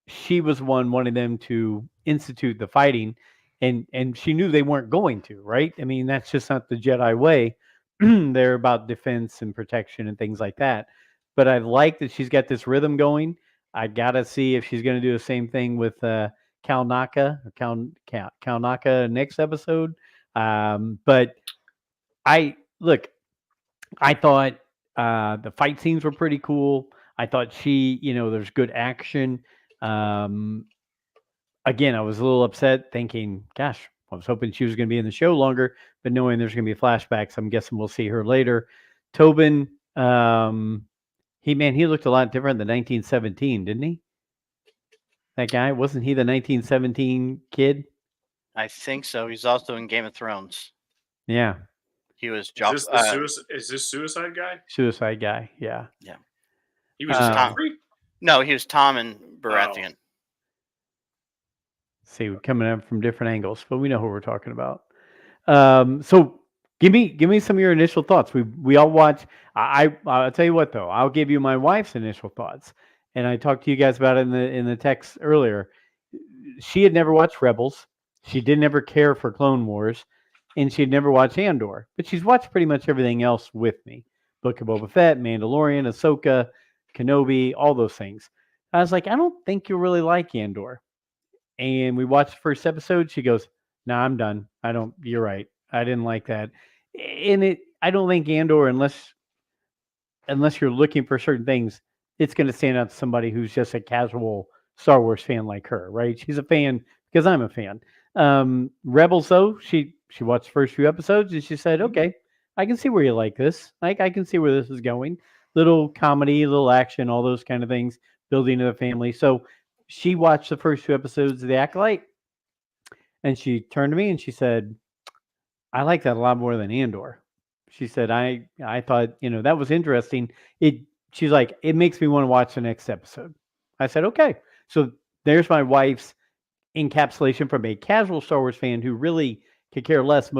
she was one wanting them to institute the fighting, and she knew they weren't going to. Right? I mean, that's just not the Jedi way. They're about defense and protection and things like that. But I like that she's got this rhythm going. I gotta see if she's gonna do the same thing with Cal Naka next episode. But I thought the fight scenes were pretty cool. I thought there's good action. Again, I was a little upset thinking, gosh, I was hoping she was going to be in the show longer, but knowing there's going to be flashbacks, I'm guessing we'll see her later. Tobin, he looked a lot different than 1917, didn't he? That guy, wasn't he the 1917 kid? I think so. He's also in Game of Thrones. Yeah. He was Is this Suicide Guy? Suicide Guy, yeah. Yeah. He was Tom. No, he was Tom and Baratheon. Oh. See, we're coming up from different angles, but we know who we're talking about. So give me some of your initial thoughts. We all watch. I'll tell you what though. I'll give you my wife's initial thoughts, and I talked to you guys about it in the text earlier. She had never watched Rebels. She didn't ever care for Clone Wars, and she had never watched Andor. But she's watched pretty much everything else with me: Book of Boba Fett, Mandalorian, Ahsoka, Kenobi, all those things. I was like, I don't think you'll really like Andor. And we watched the first episode. She goes, "No, I'm done. You're right. I didn't like that." And I don't think Andor, unless you're looking for certain things, it's going to stand out to somebody who's just a casual Star Wars fan like her, right? She's a fan because I'm a fan. Rebels, though, she watched the first few episodes and she said, "Okay, I can see where you like this. Like, I can see where this is going. Little comedy, little action, all those kind of things, building to the family." So she watched the first 2 episodes of The Acolyte, and she turned to me and she said, "I like that a lot more than Andor." She said, I thought, that was interesting. She's like, "It makes me want to watch the next episode." I said, "Okay." So there's my wife's encapsulation from a casual Star Wars fan who really couldn't care less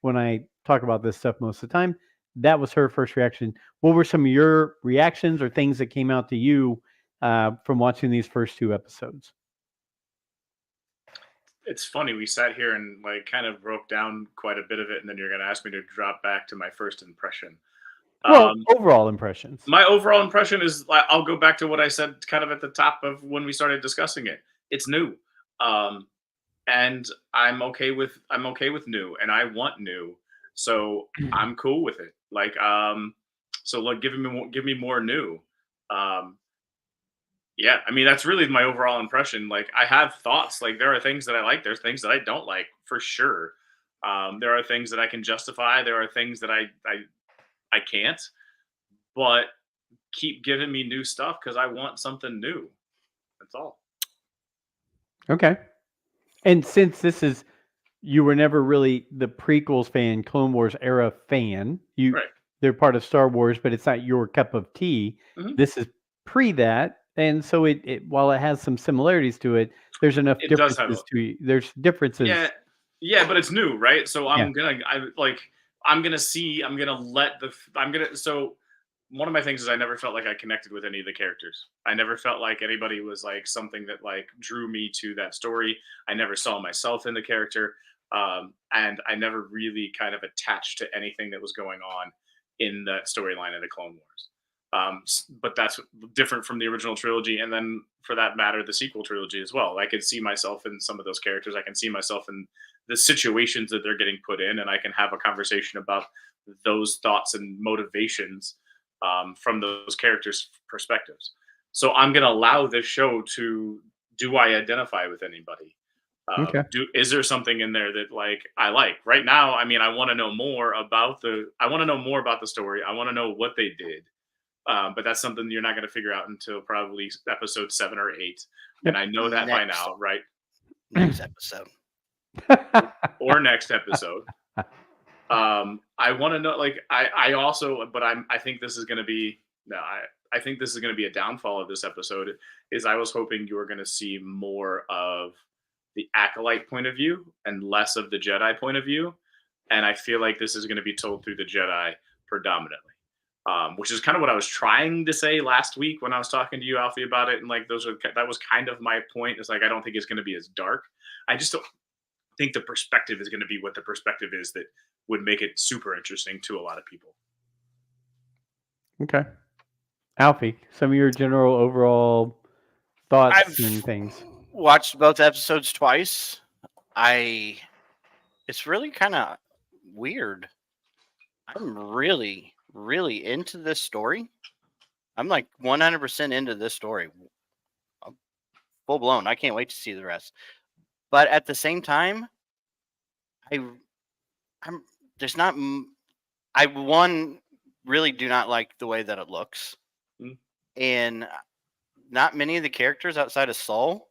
when I talk about this stuff most of the time. That was her first reaction. What were some of your reactions or things that came out to you from watching these first 2 episodes? It's funny. We sat here and like kind of broke down quite a bit of it, and then you're going to ask me to drop back to my first impression. Well, overall impressions. My overall impression is, I'll go back to what I said kind of at the top of when we started discussing it. It's new, and I'm okay with new, and I want new, so I'm cool with it. Like, so like give me more new. Yeah, I mean, that's really my overall impression. Like, I have thoughts. Like, there are things that I like. There's things that I don't like, for sure. There are things that I can justify. There are things that I can't. But keep giving me new stuff because I want something new. That's all. Okay. And since you were never really the prequels fan, Clone Wars era fan. Right. They're part of Star Wars, but it's not your cup of tea. Mm-hmm. This is pre that. And so while it has some similarities to it, there's enough differences there's differences. Yeah, but it's new, right? So so one of my things is I never felt like I connected with any of the characters. I never felt like anybody was like something that like drew me to that story. I never saw myself in the character. And I never really kind of attached to anything that was going on in that storyline of the Clone Wars. But that's different from the original trilogy, and then for that matter, the sequel trilogy as well. I could see myself in some of those characters. I can see myself in the situations that they're getting put in, and I can have a conversation about those thoughts and motivations from those characters' perspectives. So I'm going to allow this show to, do I identify with anybody? Okay. Is there something in there that like I like right now? I mean, I want to know more about the story. I want to know what they did. But that's something you're not going to figure out until probably episode 7 or 8. And I know that by now, right? Next episode. Or next episode. I want to know, like, I also, but I think this is going to be, no, I think this is going to be a downfall of this episode. Is I was hoping you were going to see more of the Acolyte point of view and less of the Jedi point of view. And I feel like this is going to be told through the Jedi predominantly. Which is kind of what I was trying to say last week when I was talking to you, Alfie, about it. And like, that was kind of my point. It's like, I don't think it's going to be as dark. I just don't think the perspective is going to be what the perspective is that would make it super interesting to a lot of people. Okay. Alfie, some of your general overall thoughts and things. Watched both episodes twice. It's really kind of weird. I'm really into this story. I'm like 100% into this story. Full blown. I can't wait to see the rest. But at the same time, I really do not like the way that it looks. Mm. And not many of the characters outside of Saul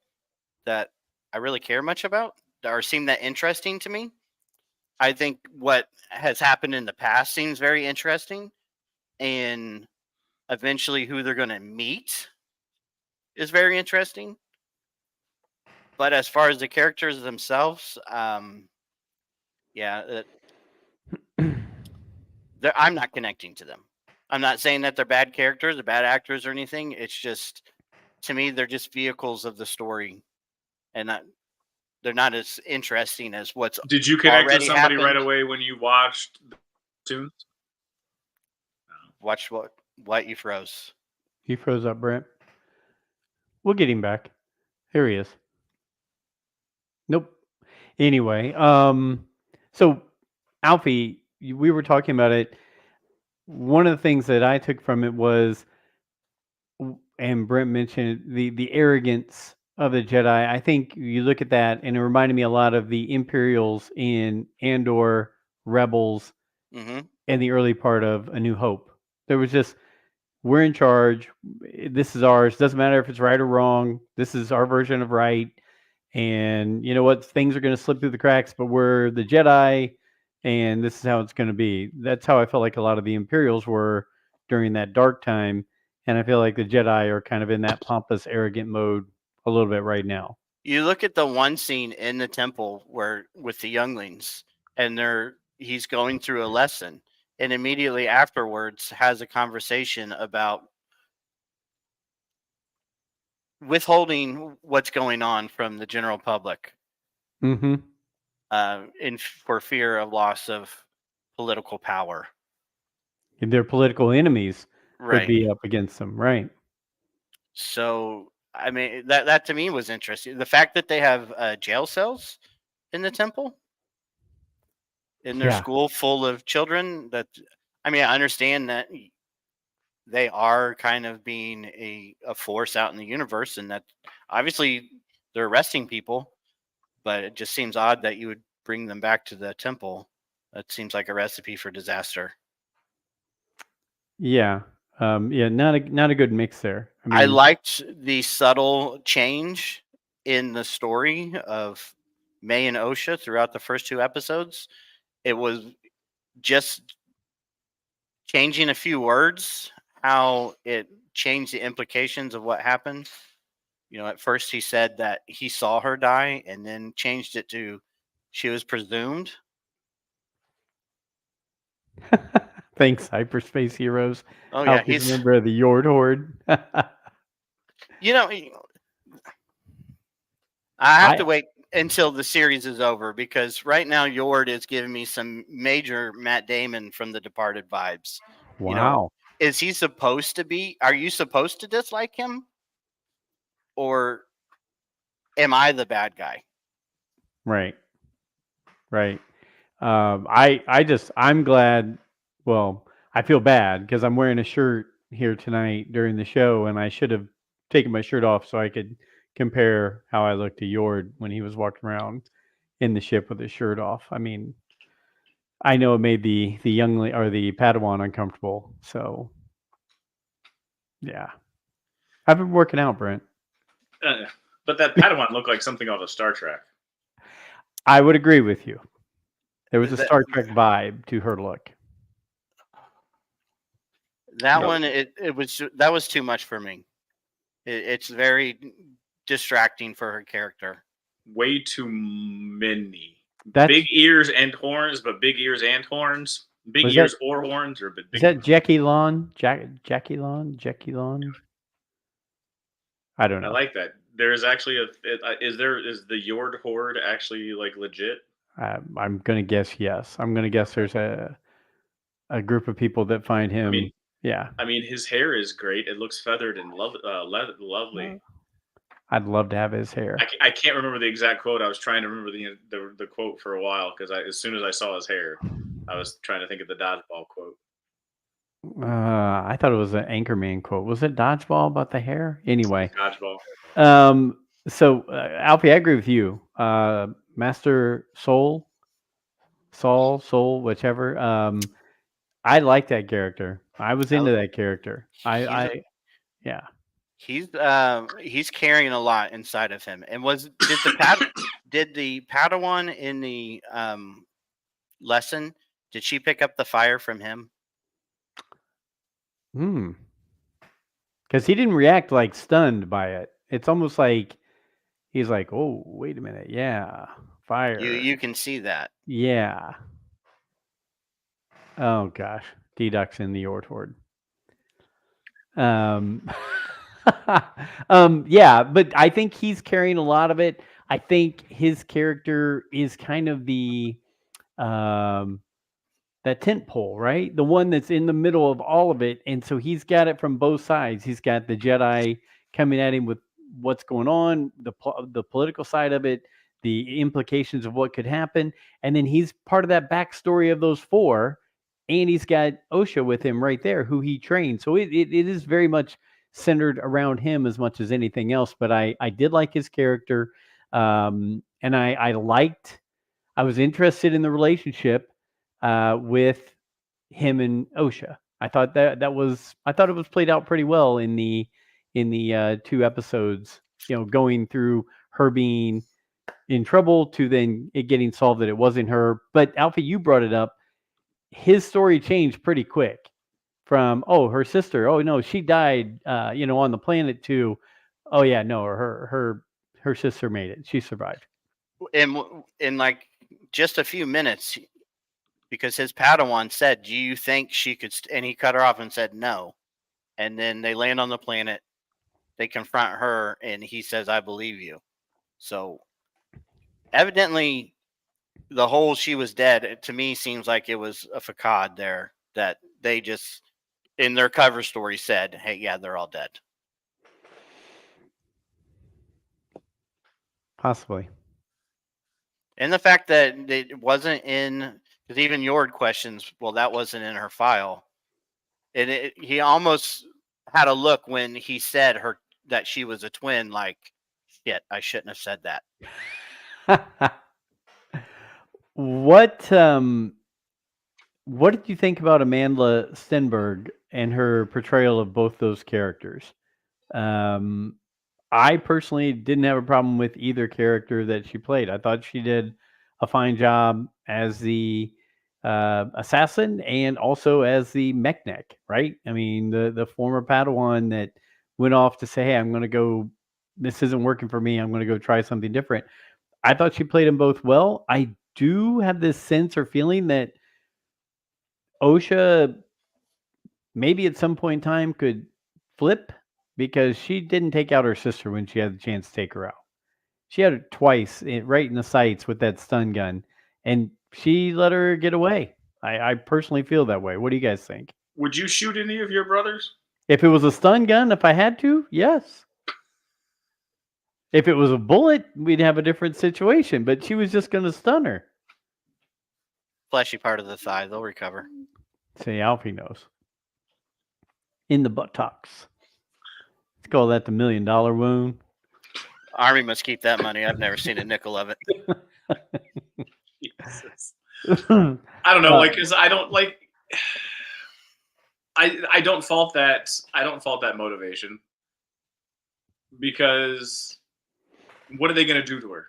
that I really care much about or seem that interesting to me. I think what has happened in the past seems very interesting, and eventually who they're going to meet is very interesting. But as far as the characters themselves, I'm not connecting to them. I'm not saying that they're bad characters or bad actors or anything. It's just, to me, they're just vehicles of the story, and they're not as interesting as what's. Did you connect to somebody right away when you watched the cartoons? Watch what? You froze. He froze up, Brent. We'll get him back. Here he is. Nope. Anyway, so Alfie, we were talking about it. One of the things that I took from it was, and Brent mentioned the arrogance of the Jedi. I think you look at that, and it reminded me a lot of the Imperials in Andor, Rebels, and the early part of A New Hope. There was just, we're in charge. This is ours. Doesn't matter if it's right or wrong. This is our version of right. And you know what? Things are going to slip through the cracks, but we're the Jedi, and this is how it's going to be. That's how I felt like a lot of the Imperials were during that dark time. And I feel like the Jedi are kind of in that pompous, arrogant mode a little bit right now. You look at the one scene in the temple where with the younglings, and he's going through a lesson, and immediately afterwards has a conversation about withholding what's going on from the general public, for fear of loss of political power. And their political enemies could be up against them, right? So, I mean, that to me was interesting. The fact that they have jail cells in the temple, in their school full of children. I understand that they are kind of being a force out in the universe, and that obviously they're arresting people, but it just seems odd that you would bring them back to the temple. That seems like a recipe for disaster. Yeah. Not a good mix there. I liked the subtle change in the story of May and Osha throughout the first 2 episodes. It was just changing a few words, how it changed the implications of what happened. You know, at first he said that he saw her die, and then changed it to she was presumed. Thanks, Hyperspace Heroes. Oh yeah, he's a member of the Yord Horde. You know, I have to wait until the series is over, because right now Yord is giving me some major Matt Damon from The Departed vibes. Wow. You know, is he supposed to be? Are you supposed to dislike him, or am I the bad guy? Right. I'm glad. Well, I feel bad because I'm wearing a shirt here tonight during the show, and I should have taking my shirt off so I could compare how I looked to Yord when he was walking around in the ship with his shirt off. I mean, I know it made the youngling or the Padawan uncomfortable. So, yeah, I've been working out, Brent. But that Padawan looked like something off of Star Trek. I would agree with you. There was a Star Trek vibe to her look. That one, that was too much for me. It's very distracting for her character. Way too many. Big ears and horns, but big ears and horns. Big ears or horns, or big. Is that Jackie Lon? Jackie Lon? I don't know. I like that. There's actually is the Yord Horde actually like legit? I'm gonna guess yes. I'm gonna guess there's a group of people that find him. I mean, his hair is great. It looks feathered and lovely. I'd love to have his hair. I can't remember the exact quote. I was trying to remember the quote for a while because as soon as I saw his hair, I was trying to think of the dodgeball quote. I thought it was an Anchorman quote. Was it dodgeball about the hair? Anyway, dodgeball. So Alfie, I agree with you. Master Soul, whichever. I like that character. I was into that character. Yeah. He's carrying a lot inside of him. And did the Padawan in the lesson? Did she pick up the fire from him? Because he didn't react like stunned by it. It's almost like he's like, "Oh, wait a minute, yeah, fire." You can see that. Yeah. Oh gosh, D-Duck's in the Yord Horde. Yeah, but I think he's carrying a lot of it. I think his character is kind of the that tent pole, right? The one that's in the middle of all of it. And so he's got it from both sides. He's got the Jedi coming at him with what's going on, the political side of it, the implications of what could happen. And then he's part of that backstory of those four. And he's got Osha with him right there, who he trained. So it is very much centered around him as much as anything else. But I did like his character. And I was interested in the relationship with him and Osha. I thought it was played out pretty well in the 2 episodes, going through her being in trouble to then it getting solved that it wasn't her. But Alfie, you brought it up. His story changed pretty quick from, her sister, oh no, she died on the planet, to, oh yeah, no, her sister made it. She survived. In like just a few minutes, because his Padawan said, "Do you think she could?" And he cut her off and said, "No." And then they land on the planet. They confront her, and he says, "I believe you." So evidently, the whole she was dead, to me, seems like it was a facade there that they just, in their cover story, said, "Hey, yeah, they're all dead." Possibly. And the fact that it wasn't in, because even Yord questions, well, that wasn't in her file. And he almost had a look when he said that she was a twin, like, shit, I shouldn't have said that. What did you think about Amandla Stenberg and her portrayal of both those characters? I personally didn't have a problem with either character that she played. I thought she did a fine job as the assassin and also as the Mechneck, right? I mean, the former Padawan that went off to say, "Hey, I'm going to go. This isn't working for me. I'm going to go try something different." I thought she played them both well. I do have this sense or feeling that Osha maybe at some point in time could flip, because she didn't take out her sister when she had the chance to take her out. She had it twice right in the sights with that stun gun, and she let her get away. I personally feel that way. What do you guys think? Would you shoot any of your brothers? If it was a stun gun, if I had to, yes. If it was a bullet, we'd have a different situation, but she was just going to stun her. Fleshy part of the thigh, they'll recover. Say, Alfie knows. In the buttocks. Let's call that the $1 million wound. Army must keep that money. I've never seen a nickel of it. Jesus. I don't know, like, cause I don't like. I don't fault that. I don't fault that motivation, because what are they going to do to her?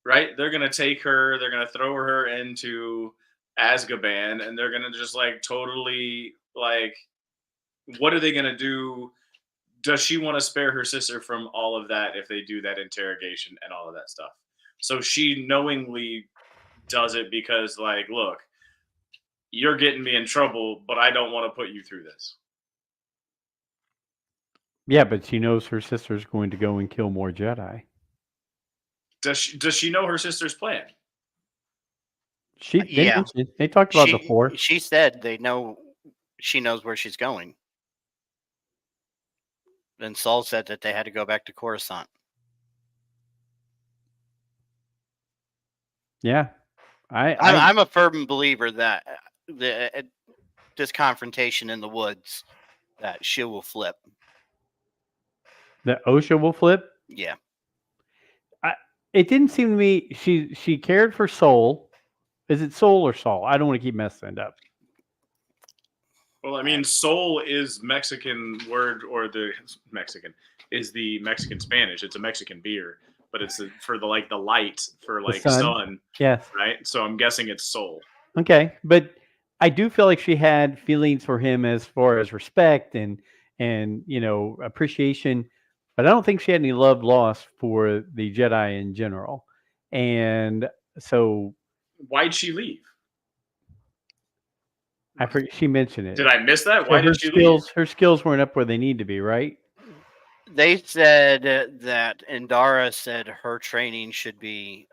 Right? They're going to take her. They're going to throw her into Azkaban, and they're going to just like totally like. What are they going to do? Does she want to spare her sister from all of that if they do that interrogation and all of that stuff? So she knowingly does it because, like, look, you're getting me in trouble, but I don't want to put you through this. Yeah, but she knows her sister's going to go and kill more Jedi. Does she know her sister's plan? They talked about the Force. She said she knows where she's going. And Saul said that they had to go back to Coruscant. Yeah. I'm a firm believer that this confrontation in the woods, that she will flip. That Osha will flip? Yeah. It didn't seem to me she cared for Soul. Is it Soul or Saul? I don't want to keep messing it up. Well, I mean, Soul is Mexican word, or the Mexican is the Mexican Spanish. It's a Mexican beer, but it's for the light for like sun. Yes. Right. So I'm guessing it's Soul. Okay, but I do feel like she had feelings for him as far as respect and appreciation, but I don't think she had any love lost for the Jedi in general. And so, why'd she leave? She mentioned it. Did I miss that? Why did she leave? Her skills weren't up where they need to be, right? They said that Indara said her training should be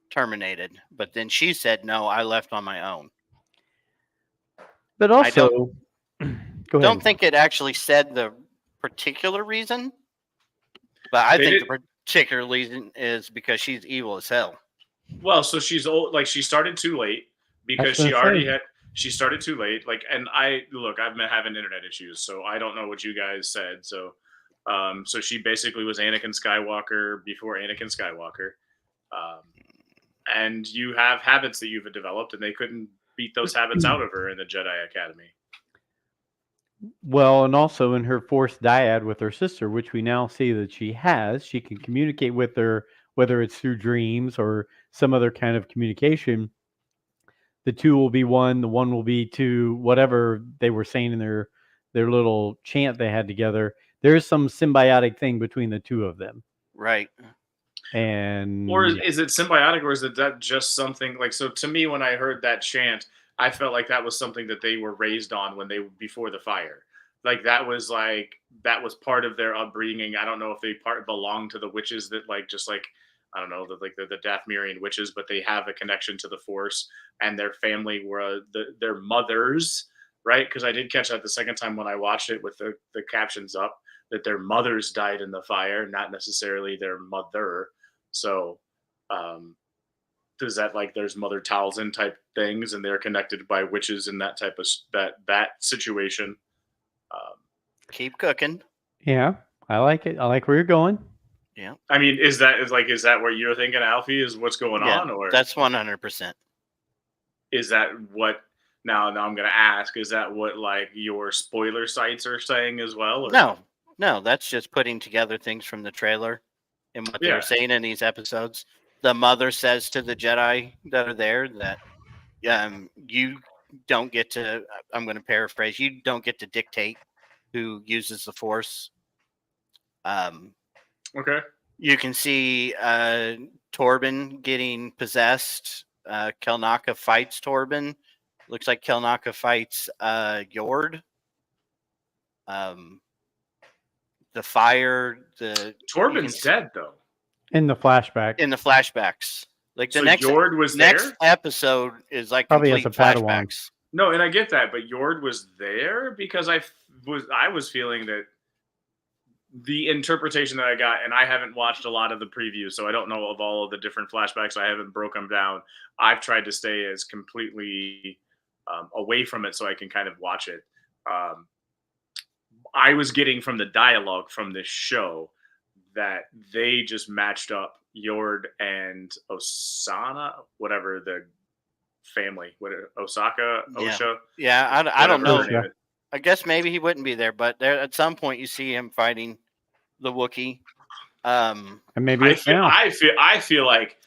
terminated, but then she said, "No, I left on my own." But also, don't think it actually said the particular reason, but I think the particular reason is because she's evil as hell. Well, so she's old. Like, she started too late because she started too late. Like, and I've been having internet issues, so I don't know what you guys said. So, so she basically was Anakin Skywalker before Anakin Skywalker. And you have habits that you've developed, and they couldn't beat those habits out of her in the Jedi Academy. Well, and also in her Force dyad with her sister, which we now see that she can communicate with her, whether it's through dreams or some other kind of communication. The two will be one, the one will be two, whatever they were saying in their little chant they had together. There's some symbiotic thing between the two of them. Right. Or is it symbiotic, or is that just something like, so to me, when I heard that chant, I felt like that was something that they were raised on before the fire. Like that was part of their upbringing. I don't know if they belong to the witches that I don't know, the Dathomirian witches, but they have a connection to the Force, and their family were their mothers, right? Because I did catch that the second time when I watched it with the captions up, that their mothers died in the fire, not necessarily their mother. So, does that there's Mother Talzin type things, and they're connected by witches in that type of that situation? Keep cooking. Yeah, I like it. I like where you're going. Yeah. I mean, is that where you're thinking, Alfie, is what's going on? Or that's 100%. Is that what? Now I'm going to ask, is that what your spoiler sites are saying as well? Or? No, that's just putting together things from the trailer and what they're saying in these episodes. The mother says to the Jedi that are there that you don't get to, I'm going to paraphrase, you don't get to dictate who uses the Force. Okay. You can see Torben getting possessed. Kelnaka fights Torben. Looks like Kelnaka fights Yord. The fire. Torben's dead though. In the flashback. In the flashbacks, Yord was next episode is probably as a Padawan. No, and I get that, but Yord was there because I was feeling that the interpretation that I got, and I haven't watched a lot of the previews, so I don't know of all of the different flashbacks. I haven't broken them down. I've tried to stay as completely away from it so I can kind of watch it. I was getting from the dialogue from this show that they just matched up Yord and Osana, whatever the family, Osaka, Osha. Yeah, I don't know. Yeah. I guess maybe he wouldn't be there, but there at some point you see him fighting the Wookiee. And maybe I feel like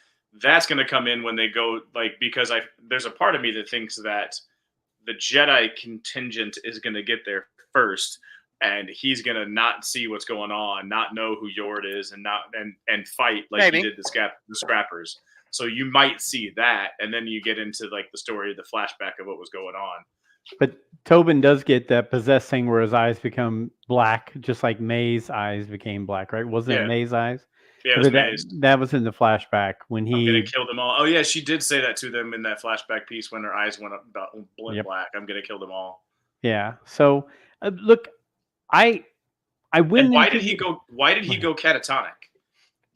that's going to come in when they go, like, because there's a part of me that thinks that the Jedi contingent is going to get there first, and he's going to not see what's going on, not know who Yord is, and fight like he did the Scrappers. So you might see that, and then you get into like the story, the flashback of what was going on. But Tobin does get that possessed thing where his eyes become black, just like May's eyes became black, right? Wasn't it May's eyes? Yeah, it was May's. That was in the flashback when I'm gonna kill them all. Oh yeah, she did say that to them in that flashback piece when her eyes went up about black. I'm gonna kill them all. Yeah. So look, I went. And why did he go? Why did he go catatonic?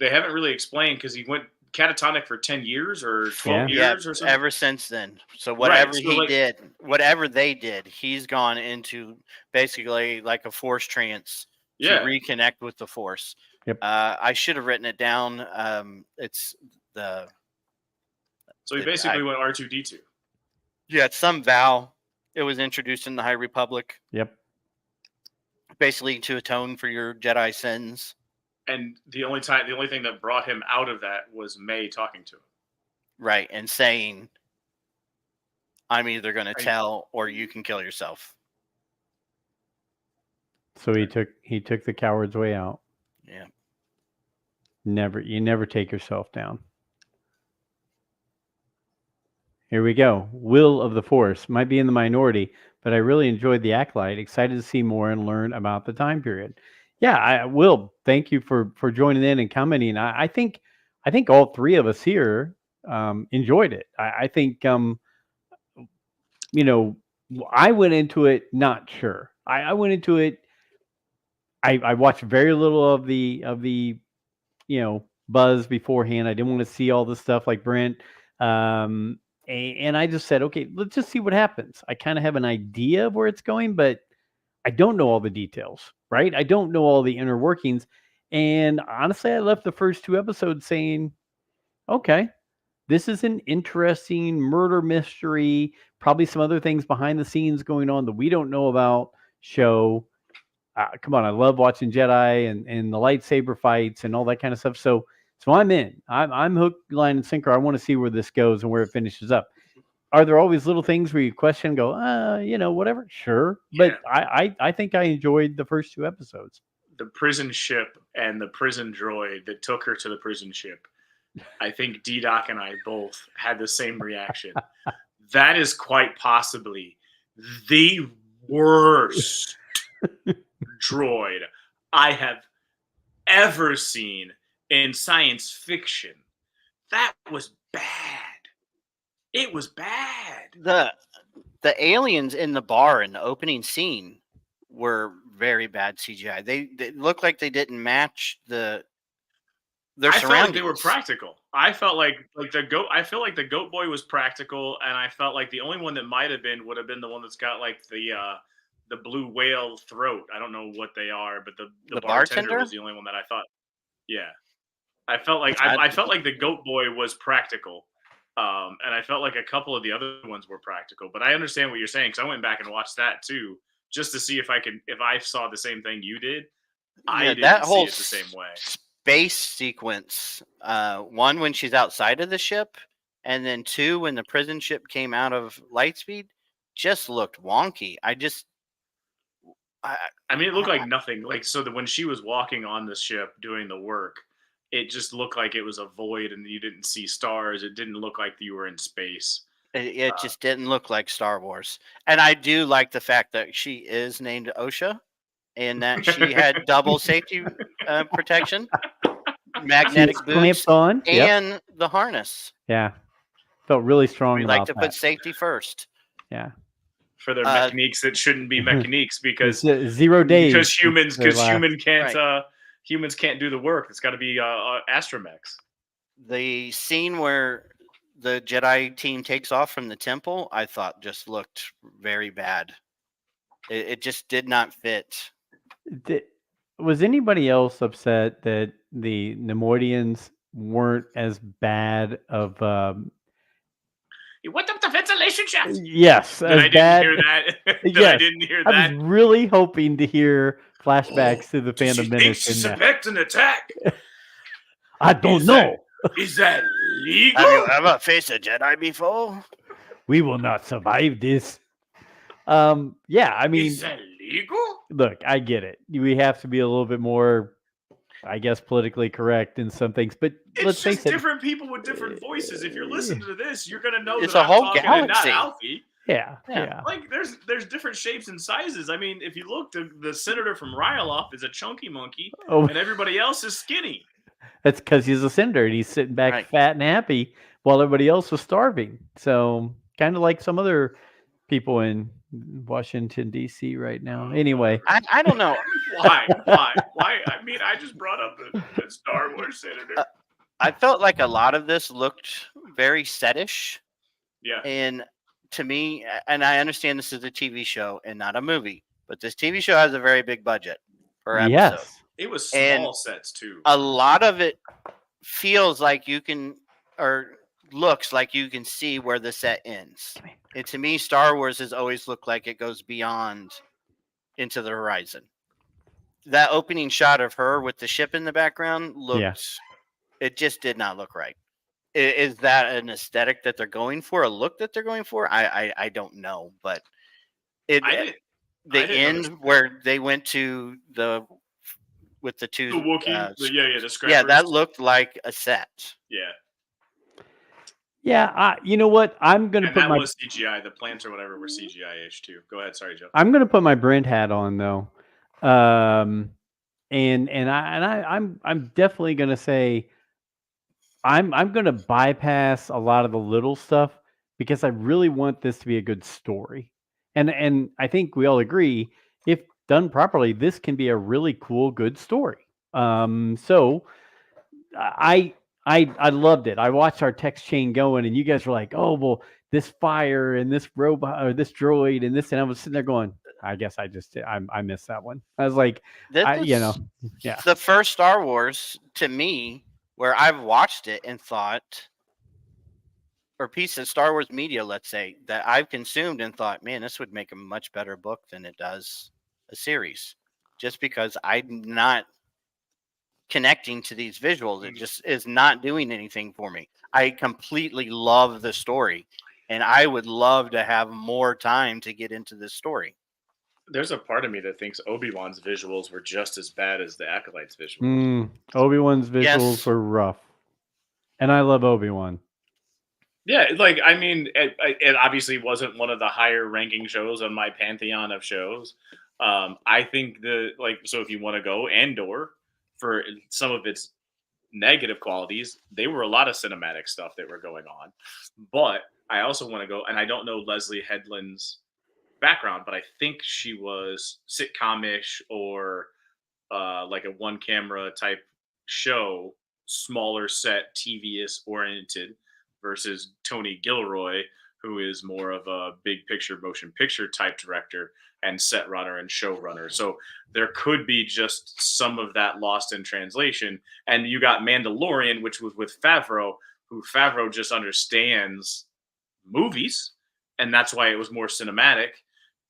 They haven't really explained, because he went catatonic for 10 years or 12 years or something. Ever since then. So whatever did, whatever they did, he's gone into basically like a force trance to reconnect with the force. Yep. I should have written it down. So he basically went R2-D2. Yeah, it's some vow. It was introduced in the High Republic. Yep. Basically to atone for your Jedi sins. And the only thing that brought him out of that was May talking to him. Right, and saying, I'm either going to tell or you can kill yourself. So he took the coward's way out. Yeah. You never take yourself down. Here we go. Will of the Force might be in the minority, but I really enjoyed the Acolyte. Excited to see more and learn about the time period. Yeah, I will. Thank you for joining in and commenting. I think all three of us here enjoyed it. I think I went into it not sure. I went into it. I watched very little of the buzz beforehand. I didn't want to see all the stuff like Brent. And I just said, okay, let's just see what happens. I kind of have an idea of where it's going, but I don't know all the details, right? I don't know all the inner workings. And honestly, I left the first 2 episodes saying, okay, this is an interesting murder mystery, probably some other things behind the scenes going on that we don't know about show. Come on, I love watching Jedi and the lightsaber fights and all that kind of stuff. So I'm in. I'm hooked, line, and sinker. I want to see where this goes and where it finishes up. Are there always little things where you question and go, whatever? Sure. Yeah. But I think I enjoyed the first 2 episodes. The prison ship and the prison droid that took her to the prison ship. I think D-Doc and I both had the same reaction. That is quite possibly the worst droid I have ever seen in science fiction. That was bad. It was bad. The aliens in the bar in the opening scene were very bad CGI. They looked like they didn't match their surroundings. I felt like they were practical. I felt like the goat. I feel like the goat boy was practical, and I felt like the only one that would have been the one that's got like the blue whale throat. I don't know what they are, but the bartender was the only one that I thought. Yeah, I felt like I felt like the goat boy was practical. And I felt like a couple of the other ones were practical, but I understand what you're saying, because I went back and watched that too, just to see if I saw the same thing you did. I didn't that whole see it the same way. Space sequence, 1 when she's outside of the ship, and then 2 when the prison ship came out of Lightspeed, just looked wonky. I mean, it looked like nothing. Like, so that when she was walking on the ship doing the work, it just looked like it was a void and you didn't see stars. It didn't look like you were in space. It just didn't look like Star Wars. And I do like the fact that she is named Osha and that she had double safety protection, magnetic boots, on, and the harness. Yeah. Felt really strong We about like to put safety first. Yeah. For their mechaniques that shouldn't be mechaniques, because 0 days. Because humans can't do the work. It's got to be astromechs. The scene where the Jedi team takes off from the temple, I thought just looked very bad. It just did not fit Was anybody else upset that the Nemoidians weren't as bad of You went up the ventilation shaft. yes, But I didn't hear that. Yes, I didn't hear I that. was really hoping to hear flashbacks to the Does Phantom she Menace think she in that. suspects an attack? I don't know. Is that legal? Have you ever faced a Jedi before? We will not survive this. Yeah, I mean, Is that legal? look, I get it. We have to be a little bit more, I guess, politically correct in some things, but let's It's face just it. different people with different voices. If you're listening to this, you're gonna know It's that a I'm whole talking and not galaxy. Alfie. Yeah. Like there's different shapes and sizes. I mean, if you look, the senator from Ryloth is a chunky monkey, and everybody else is skinny. That's because he's a senator and he's sitting back fat and happy while everybody else was starving. So kind of like some other people in Washington D.C. right now. Anyway, I don't know why. I mean, I just brought up the Star Wars senator. I felt like a lot of this looked very setish. Yeah. And to me, and I understand this is a TV show and not a movie, but this TV show has a very big budget per episode. Yes. It was small sets too. A lot of it feels like you can, or looks like you can see where the set ends. And to me, Star Wars has always looked like it goes beyond into the horizon. That opening shot of her with the ship in the background looked, it just did not look right. Is that an aesthetic that they're going for, a look that they're going for? I don't know, but the end where they went to with the two the Wookiee, the scrappers. Yeah, that looked like a set. Yeah, you know what? I'm gonna put that was CGI. The plants or whatever were CGI-ish too. Go ahead, sorry, Joe. I'm gonna put my Brent hat on though, and I'm definitely gonna say I'm gonna bypass a lot of the little stuff because I really want this to be a good story, and I think we all agree if done properly, this can be a really cool, good story. So I loved it. I watched our text chain going, and you guys were like, "Oh, well, this fire and this robot or this droid and this," and I was sitting there going, "I guess I missed that one." I was like, the first Star Wars to me where I've watched it and thought, or piece of Star Wars media, let's say, that I've consumed and thought, man, this would make a much better book than it does a series, just because I'm not connecting to these visuals. It just is not doing anything for me. I completely love the story, and I would love to have more time to get into this story. There's a part of me that thinks Obi-Wan's visuals were just as bad as the Acolyte's visuals. Obi-Wan's visuals were rough, and I love Obi-Wan. Yeah, like, I mean, it obviously wasn't one of the higher ranking shows on my pantheon of shows. I think so if you want to go Andor for some of its negative qualities, they were a lot of cinematic stuff that were going on. But I also want to go, and I don't know Leslie Headland's background, but I think she was sitcom-ish or like a one camera type show, smaller set, TV-ish oriented, versus Tony Gilroy, who is more of a big picture motion picture type director and set runner and showrunner. So there could be just some of that lost in translation. And you got Mandalorian, which was with Favreau, who Favreau just understands movies, and that's why it was more cinematic.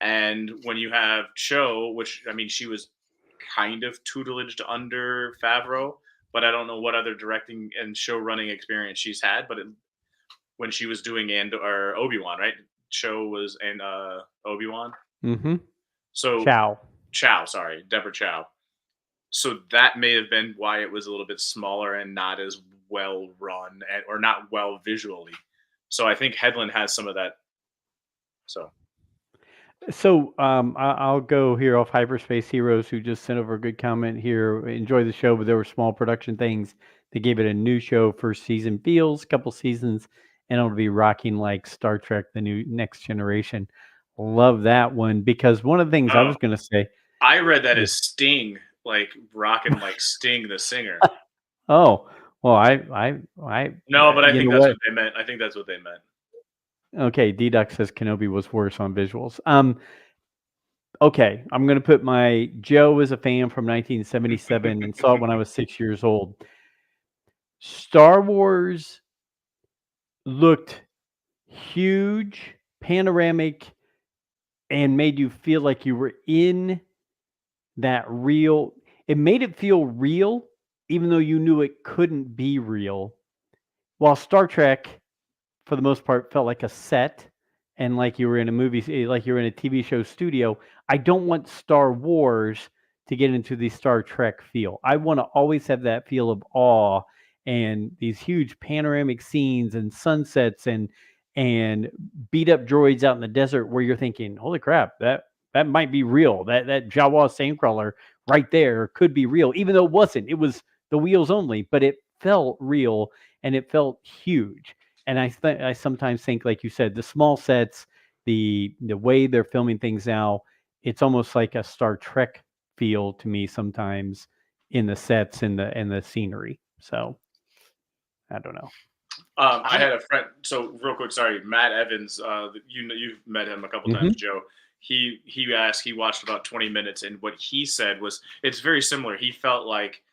And when you have Cho, which, I mean, she was kind of tutelaged under Favreau, but I don't know what other directing and show running experience she's had. But when she was doing Obi-Wan, right? Cho was in Obi-Wan. Mm-hmm. So Chow, sorry, Deborah Chow. So that may have been why it was a little bit smaller and not as well run or not well visually. So I think Headland has some of that. So I'll go here off Hyperspace Heroes, who just sent over a good comment here. Enjoy the show, but there were small production things. They gave it a new show. First season feels, couple seasons, and it'll be rocking like Star Trek, the new Next Generation. Love that one, because one of the things I was going to say. I read that as Sting, like rocking like Sting the singer. Oh, well, no, but I think that's what they meant. I think that's what they meant. Okay, D-Duck says Kenobi was worse on visuals. okay, I'm going to put my Joe as a fan from 1977 and saw it when I was 6 years old. Star Wars looked huge, panoramic, and made you feel like you were in that real. It made it feel real, even though you knew it couldn't be real. While Star Trek, for the most part, felt like a set and like you were in a movie, like you were in a TV show studio. I don't want Star Wars to get into the Star Trek feel. I want to always have that feel of awe and these huge panoramic scenes and sunsets and beat up droids out in the desert where you're thinking, holy crap, that might be real. That Jawa sandcrawler right there could be real, even though it wasn't. It was the wheels only, but it felt real and it felt huge. And I sometimes think, like you said, the small sets, the way they're filming things now, it's almost like a Star Trek feel to me sometimes in the sets and the scenery. So I don't know. I had a friend. So real quick, sorry, Matt Evans. You've met him a couple times, Joe. He asked. He watched about 20 minutes, and what he said was, it's very similar. He felt like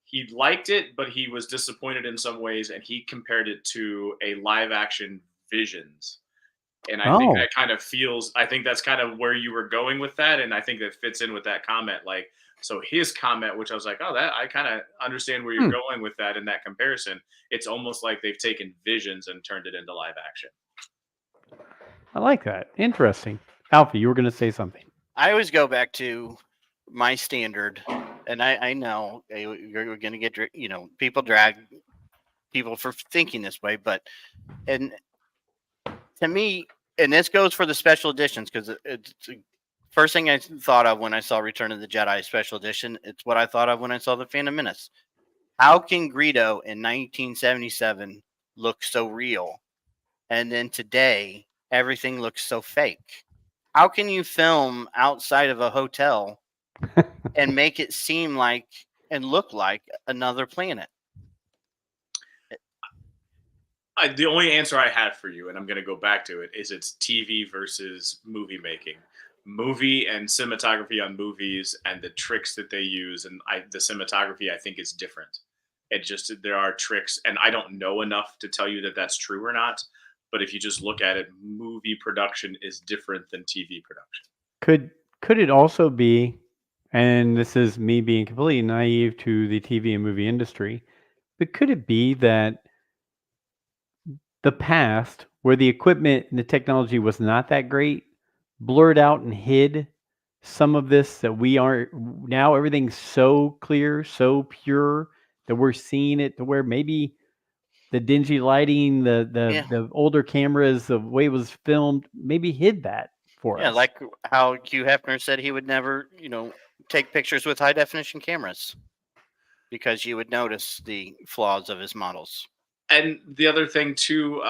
he liked it, but he was disappointed in some ways, and he compared it to a live action Visions. And I think that kind of feels. I think that's kind of where you were going with that, and I think that fits in with that comment. Like, so his comment, which I was like, oh, that I kind of understand where you're going with that in that comparison. It's almost like they've taken Visions and turned it into live action. I like that. Interesting. Alfie, you were going to say something. I always go back to my standard, and I know you're going to get, people drag people for thinking this way, but and to me, and this goes for the special editions, because it's first thing I thought of when I saw Return of the Jedi Special Edition. It's what I thought of when I saw The Phantom Menace. How can Greedo in 1977 look so real, and then today everything looks so fake? How can you film outside of a hotel and make it seem like and look like another planet? The only answer I have for you, and I'm going to go back to it, is it's TV versus movie making. Movie and cinematography on movies and the tricks that they use, and the cinematography I think is different. It just, there are tricks, and I don't know enough to tell you that that's true or not. But if you just look at it, movie production is different than TV production. Could it also be, and this is me being completely naive to the TV and movie industry, but could it be that the past, where the equipment and the technology was not that great, blurred out and hid some of this that we aren't now? Everything's so clear, so pure that we're seeing it to where maybe the dingy lighting, the older cameras, the way it was filmed, maybe hid that for us. Yeah, like how Hugh Hefner said he would never, take pictures with high definition cameras because you would notice the flaws of his models. And the other thing too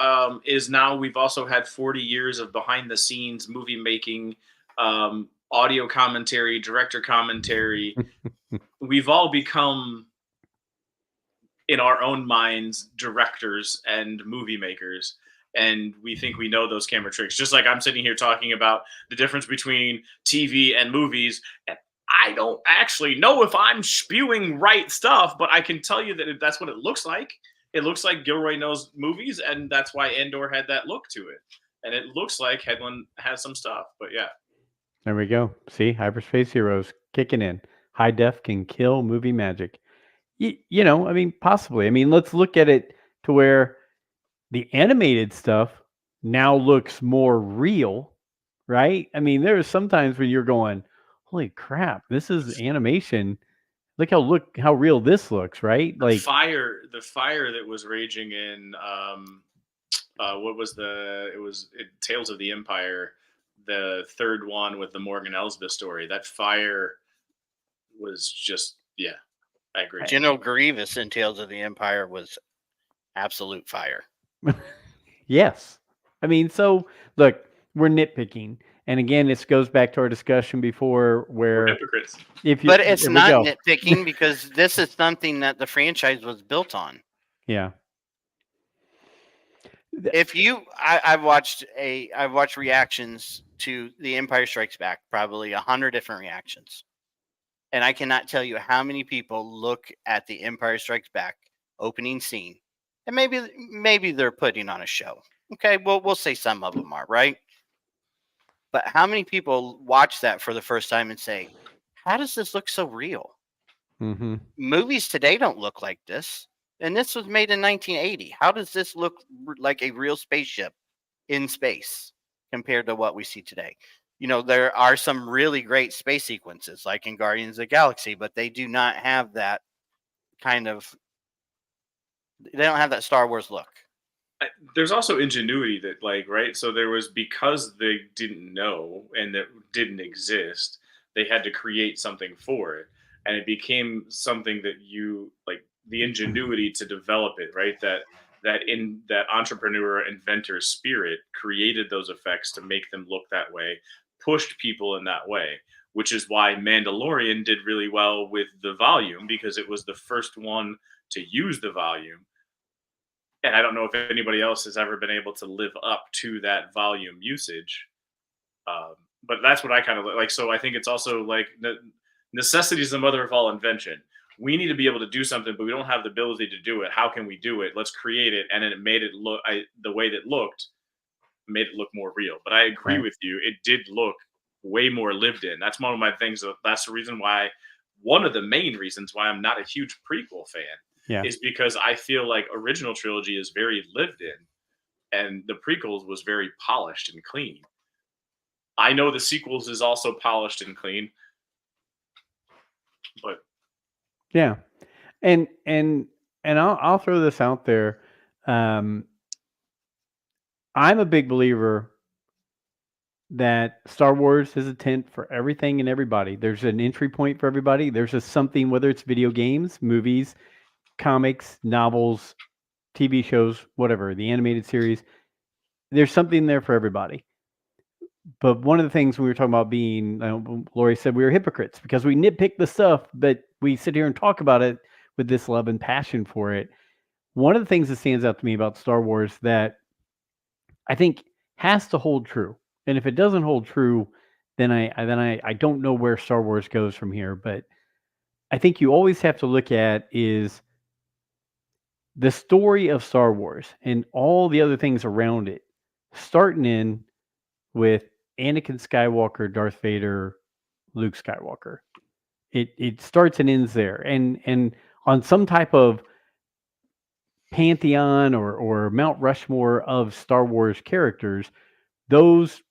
is now we've also had 40 years of behind the scenes movie making, audio commentary, director commentary. We've all become, in our own minds, directors and movie makers, and we think we know those camera tricks. Just like I'm sitting here talking about the difference between TV and movies, and I don't actually know if I'm spewing right stuff, but I can tell you that that's what it looks like. It looks like Gilroy knows movies, and that's why Andor had that look to it. And it looks like Headland has some stuff, but yeah. There we go. See, Hyperspace Heroes kicking in. High def can kill movie magic. I mean, possibly. I mean, let's look at it to where the animated stuff now looks more real, right? I mean, there are some times when you're going, holy crap, this is animation. Look how real this looks, right? Like the fire that was raging in Tales of the Empire, the third one with the Morgan Elsbeth story. That fire was just, yeah, I agree. General Grievous in Tales of the Empire was absolute fire. Yes. I mean, so look, we're nitpicking. And again, this goes back to our discussion before where hypocrites. But it's not nitpicking because this is something that the franchise was built on. Yeah. I've watched reactions to The Empire Strikes Back, probably 100 different reactions, and I cannot tell you how many people look at The Empire Strikes Back opening scene, and maybe they're putting on a show. Okay, well, we'll say some of them are, right? But how many people watch that for the first time and say, "How does this look so real?" Mm-hmm. Movies today don't look like this. And this was made in 1980. How does this look like a real spaceship in space compared to what we see today? There are some really great space sequences, like in Guardians of the Galaxy, but they do not have that they don't have that Star Wars look. There's also ingenuity that, right? So there was, because they didn't know and that didn't exist, they had to create something for it. And it became something that the ingenuity to develop it, right? That entrepreneur inventor spirit created those effects to make them look that way, pushed people in that way, which is why Mandalorian did really well with the volume, because it was the first one to use the volume. And I don't know if anybody else has ever been able to live up to that volume usage. But that's what I kind of like. So I think it's also like necessity is the mother of all invention. We need to be able to do something, but we don't have the ability to do it. How can we do it? Let's create it. And then it made it look, the way that it looked, made it look more real. But I agree Right. with you. It did look way more lived in. That's one of my things. That's the reason why, one of the main reasons why I'm not a huge prequel fan. Yeah. Is because I feel like original trilogy is very lived in, and the prequels was very polished and clean. I know the sequels is also polished and clean, but Yeah. And I'll throw this out there. I'm a big believer that Star Wars is a tent for everything and everybody. There's an entry point for everybody. There's just something, whether it's video games, movies, comics, novels, TV shows, whatever, the animated series. There's something there for everybody. But one of the things we were talking about being, Lori said we were hypocrites because we nitpick the stuff, but we sit here and talk about it with this love and passion for it. One of the things that stands out to me about Star Wars that I think has to hold true, and if it doesn't hold true, then I don't know where Star Wars goes from here. But I think you always have to look at is the story of Star Wars and all the other things around it, starting in with Anakin Skywalker, Darth Vader, Luke Skywalker. It starts and ends there, and on some type of pantheon or Mount Rushmore of Star Wars characters, those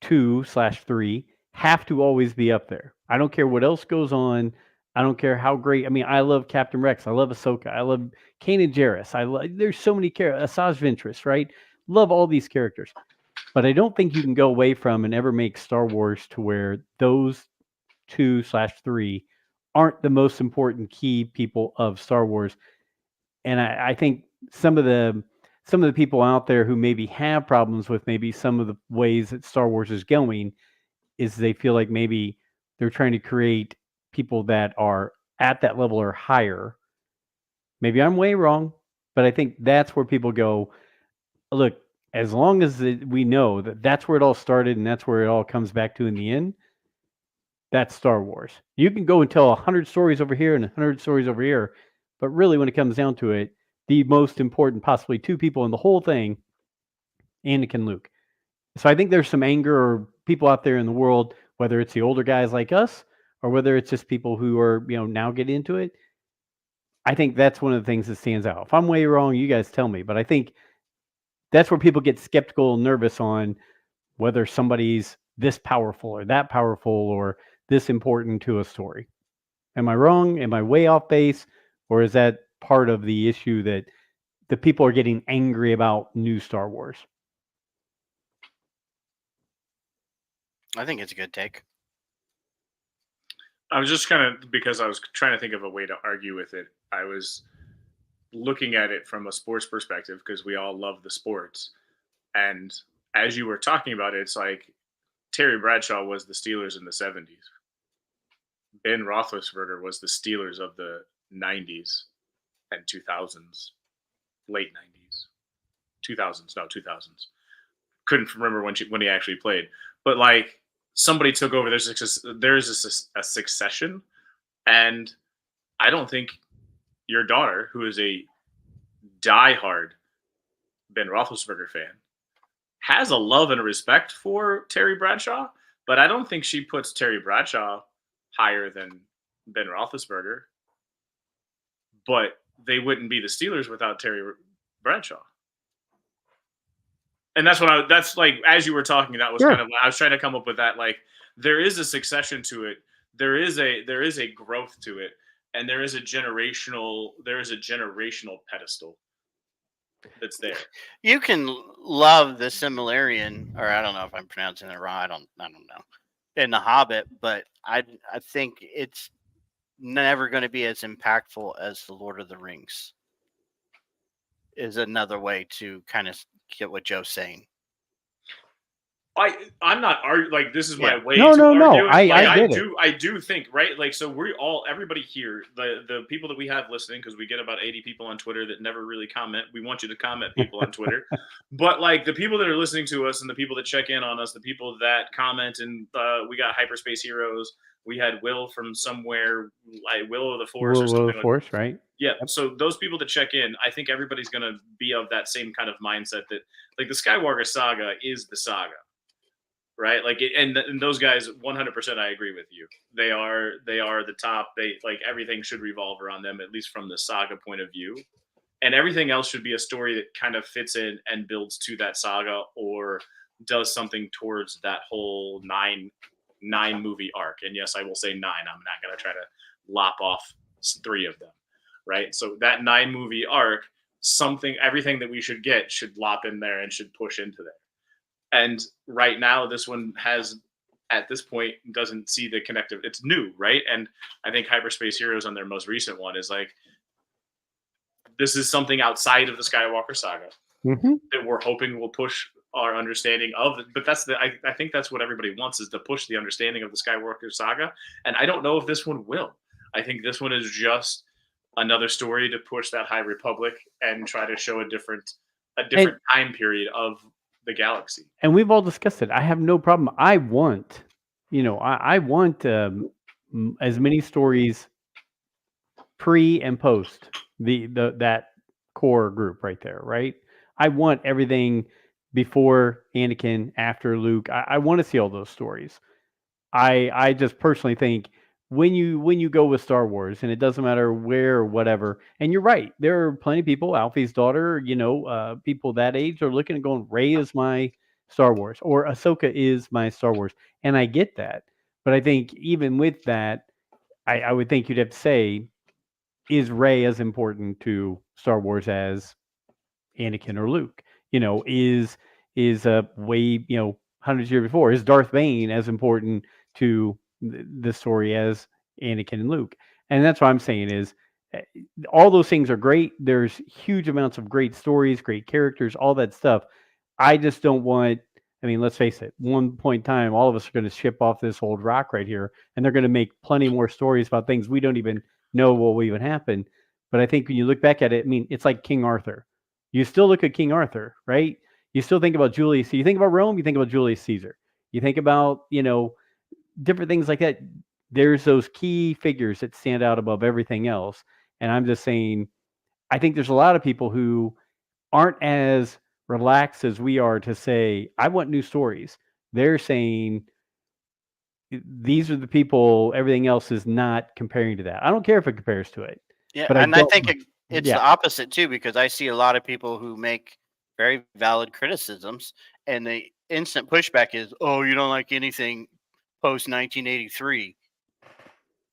2/3 have to always be up there. I don't care what else goes on. I don't care how great. I mean, I love Captain Rex. I love Ahsoka. I love Kanan Jarrus. There's so many characters. Asajj Ventress, right? Love all these characters. But I don't think you can go away from and ever make Star Wars to where those 2/3 aren't the most important key people of Star Wars. And I think some of the people out there who maybe have problems with maybe some of the ways that Star Wars is going is they feel like maybe they're trying to create people that are at that level or higher. Maybe I'm way wrong, but I think that's where people go, look, as long as we know that that's where it all started and that's where it all comes back to in the end, that's Star Wars. You can go and tell 100 stories over here and 100 stories over here, but really when it comes down to it, the most important, possibly two people in the whole thing, Anakin and Luke. So I think there's some anger or people out there in the world, whether it's the older guys like us or whether it's just people who are, now get into it. I think that's one of the things that stands out. If I'm way wrong, you guys tell me, but I think that's where people get skeptical and nervous on whether somebody's this powerful or that powerful or this important to a story. Am I wrong? Am I way off base? Or is that part of the issue that the people are getting angry about new Star Wars? I think it's a good take. I was just because I was trying to think of a way to argue with it. I was looking at it from a sports perspective because we all love the sports. And as you were talking about it, it's like Terry Bradshaw was the Steelers in the 70s. Ben Roethlisberger was the Steelers of the 90s and 2000s, late 90s, 2000s. No, 2000s. Couldn't remember when he actually played. But like somebody took over. There's a succession, and I don't think your daughter, who is a diehard Ben Roethlisberger fan, has a love and a respect for Terry Bradshaw, but I don't think she puts Terry Bradshaw higher than Ben Roethlisberger. But they wouldn't be the Steelers without Terry Bradshaw. And that's like, as you were talking, that was kind of, I was trying to come up with that. Like, there is a succession to it. There is a growth to it. And there is a generational pedestal that's there. You can love the Silmarillion, or I don't know if I'm pronouncing it wrong. I don't know. In The Hobbit, but I think it's never going to be as impactful as The Lord of the Rings. Is another way to kind of get what Joe's saying. I'm not arguing, like, this is my way to argue. No. I do think, right? Like, so everybody here, the people that we have listening, because we get about 80 people on Twitter that never really comment. We want you to comment, people on Twitter. But like the people that are listening to us and the people that check in on us, the people that comment, and we got Hyperspace Heroes. We had Will from somewhere, like Will of the Force or something. Will of the Force, right? Yeah. Yep. So those people that check in, I think everybody's going to be of that same kind of mindset that, like, the Skywalker saga is the saga. Right, like, and those guys, 100%, I agree with you. They are the top. They, like, everything should revolve around them, at least from the saga point of view, and everything else should be a story that kind of fits in and builds to that saga or does something towards that whole nine movie arc. And yes, I will say 9. I'm not going to try to lop off 3 of them, right? So that 9 movie arc, everything that we should get should lop in there and should push into there. And right now, this one at this point, doesn't see the connective. It's new, right? And I think Hyperspace Heroes on their most recent one is like, this is something outside of the Skywalker saga that we're hoping will push our understanding of it. But I think that's what everybody wants, is to push the understanding of the Skywalker saga. And I don't know if this one will. I think this one is just another story to push that High Republic and try to show a different time period of the galaxy. And we've all discussed it. I have no problem. I want as many stories pre and post that core group right there, right? I want everything before Anakin, after Luke. I want to see all those stories. I just personally think when you go with Star Wars, and it doesn't matter where or whatever, and you're right, there are plenty of people, Alfie's daughter, people that age are looking and going, Rey is my Star Wars, or Ahsoka is my Star Wars. And I get that. But I think even with that, I would think you'd have to say, is Rey as important to Star Wars as Anakin or Luke? Is way, hundreds of years before, is Darth Bane as important to the story as Anakin and Luke? And that's what I'm saying is all those things are great. There's huge amounts of great stories, great characters, all that stuff. I just don't want, let's face it, one point in time, all of us are going to ship off this old rock right here, and they're going to make plenty more stories about things we don't even know will even happen. But I think when you look back at it, it's like King Arthur. You still look at King Arthur, right? You still think about Julius. You think about Rome, you think about Julius Caesar. You think about, different things like that. There's those key figures that stand out above everything else. And I'm just saying, I think there's a lot of people who aren't as relaxed as we are to say, I want new stories. They're saying, these are the people, everything else is not comparing to that. I don't care if it compares to it. Yeah, but I think it's the opposite too, because I see a lot of people who make very valid criticisms, and the instant pushback is, oh, you don't like anything post 1983.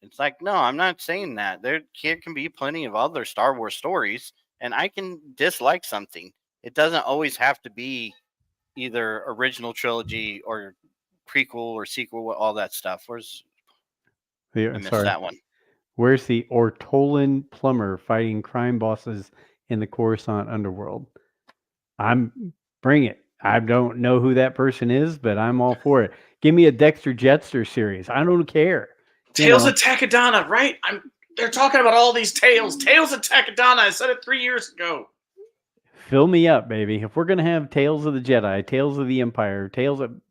It's like, no, I'm not saying that. There can be plenty of other Star Wars stories, and I can dislike something. It doesn't always have to be either original trilogy or prequel or sequel, all that stuff. I missed that one. Where's the Ortolan plumber fighting crime bosses in the Coruscant underworld? Bring it. I don't know who that person is, but I'm all for it. Give me a Dexter Jettster series. I don't care. Tales of Takedana, right? They're talking about all these tales. Tales of Takedana. I said it 3 years ago. Fill me up, baby. If we're gonna have Tales of the Jedi, Tales of the Empire,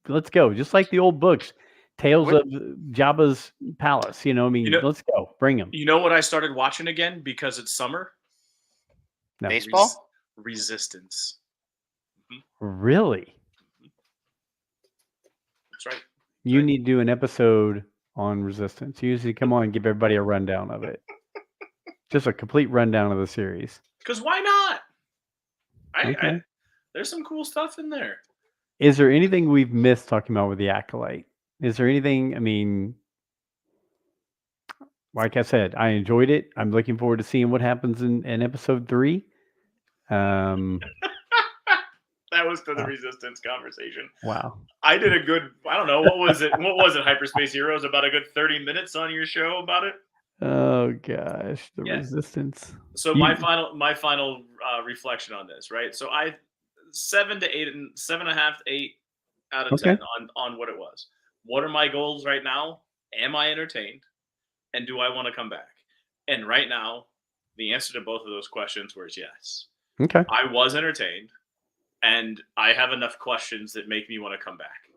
let's go. Just like the old books, Tales of Jabba's Palace. Let's go. Bring them. You know what I started watching again because it's summer? No. Baseball? Resistance. Really? That's right. You need to do an episode on Resistance. You usually come on and give everybody a rundown of it. Just a complete rundown of the series. Because why not? There's some cool stuff in there. Is there anything we've missed talking about with the Acolyte? Is there anything, like I said, I enjoyed it. I'm looking forward to seeing what happens in episode 3. That was for the Resistance conversation. Wow. I did a good, I don't know, what was it, Hyperspace Heroes? About a good 30 minutes on your show about it? Oh, gosh. Resistance. So my final reflection on this, right? So 7.5 to 8 out of 10 on what it was. What are my goals right now? Am I entertained? And do I want to come back? And right now, the answer to both of those questions was yes. Okay. I was entertained, and I have enough questions that make me want to come back.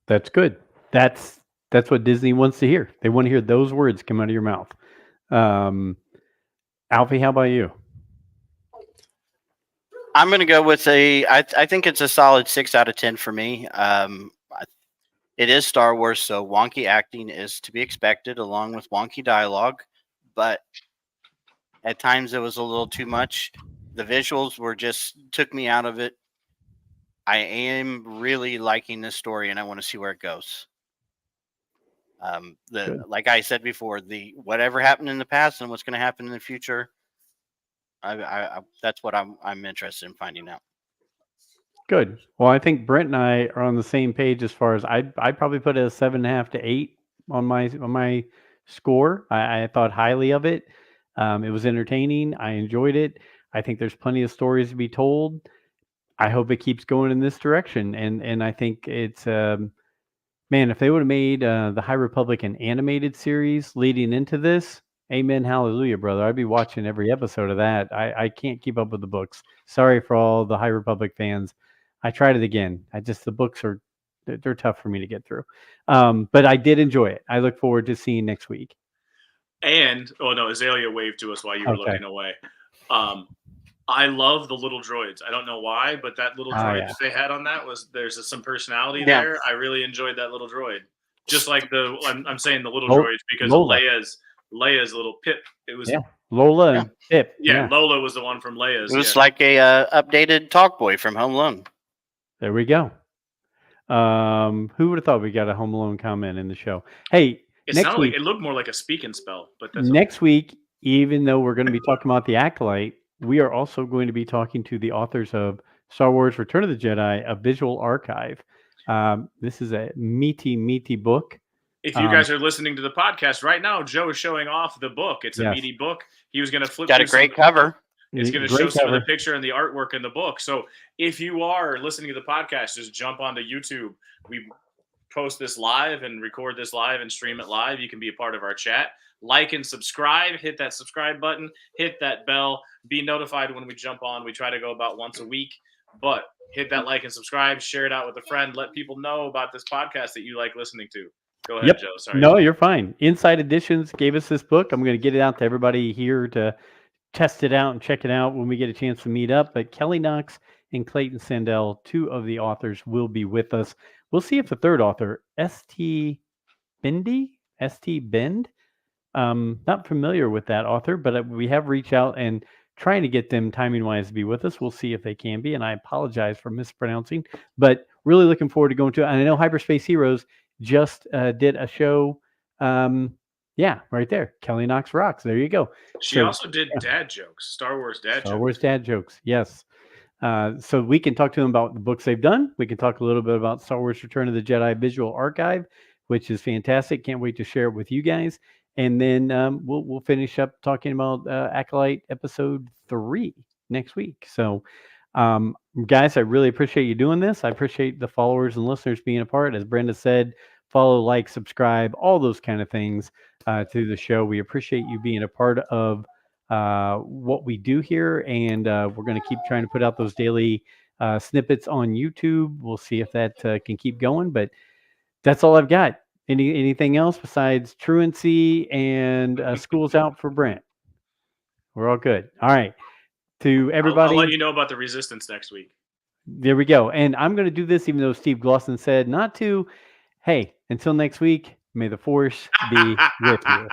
That's good. That's what Disney wants to hear. They want to hear those words come out of your mouth. Alfie, how about you? I'm going to go with I think it's a solid 6 out of 10 for me. It is Star Wars, so wonky acting is to be expected along with wonky dialogue, but at times it was a little too much. The visuals took me out of it. I am really liking this story, and I want to see where it goes. Like I said before, whatever happened in the past and what's going to happen in the future, that's what I'm interested in finding out. Good. Well, I think Brent and I are on the same page as far as I'd probably put it a 7.5 to 8 on my score. I thought highly of it. It was entertaining. I enjoyed it. I think there's plenty of stories to be told. I hope it keeps going in this direction. And I think it's man, if they would have made the High Republic an animated series leading into this, amen, hallelujah, brother. I'd be watching every episode of that. I can't keep up with the books. Sorry for all the High Republic fans. I tried it again. The books they're tough for me to get through. But I did enjoy it. I look forward to seeing next week. And, Azalea waved to us while you were looking away. I love the little droids. I don't know why, but that little droid that they had on that there's some personality there. I really enjoyed that little droid. Just like I'm saying the little droids because Leia's little Pip. It was Lola and Pip. Yeah, Lola was the one from Leia's. It was like a updated Talk Boy from Home Alone. There we go. Who would have thought we got a Home Alone comment in the show? Hey, it looked more like a speak and spell, but that's next week, even though we're going to be talking about the Acolyte, we are also going to be talking to the authors of Star Wars Return of the Jedi, a visual archive. This is a meaty book. If you guys are listening to the podcast right now, Joe is showing off the book. It's a meaty book. He was going to flip. Got a great cover. It's going to show some of the picture and the artwork in the book. So if you are listening to the podcast, just jump onto YouTube. We post this live and record this live and stream it live. You can be a part of our chat. Like and subscribe. Hit that subscribe button. Hit that bell. Be notified when we jump on. We try to go about once a week. But hit that like and subscribe. Share it out with a friend. Let people know about this podcast that you like listening to. Go ahead, Joe. Sorry. No, you're fine. Inside Editions gave us this book. I'm going to get it out to everybody here to test it out and check it out when we get a chance to meet up. But Kelly Knox and Clayton Sandell, 2 of the authors, will be with us. We'll see if the third author, S.T. Bend, not familiar with that author, but we have reached out and trying to get them timing-wise to be with us. We'll see if they can be, and I apologize for mispronouncing, but really looking forward to going to it. And I know Hyperspace Heroes just did a show. Right there. Kelly Knox rocks. There you go. She also did dad jokes, Star Wars dad jokes. Yes. So we can talk to them about the books they've done. We can talk a little bit about Star Wars Return of the Jedi Visual Archive, which is fantastic. Can't wait to share it with you guys. And then we'll finish up talking about Acolyte episode 3 next week. So, guys, I really appreciate you doing this. I appreciate the followers and listeners being a part. As Brenda said, follow, like, subscribe, all those kind of things to the show. We appreciate you being a part of what we do here, and we're going to keep trying to put out those daily snippets on YouTube. We'll see if that can keep going, but that's all I've got. Anything else besides truancy and school's out for Brent? We're all good. All right. To everybody, I'll let you know about the Resistance next week. There we go. And I'm going to do this even though Steve Glosson said not to. Hey, until next week, may the force be with you.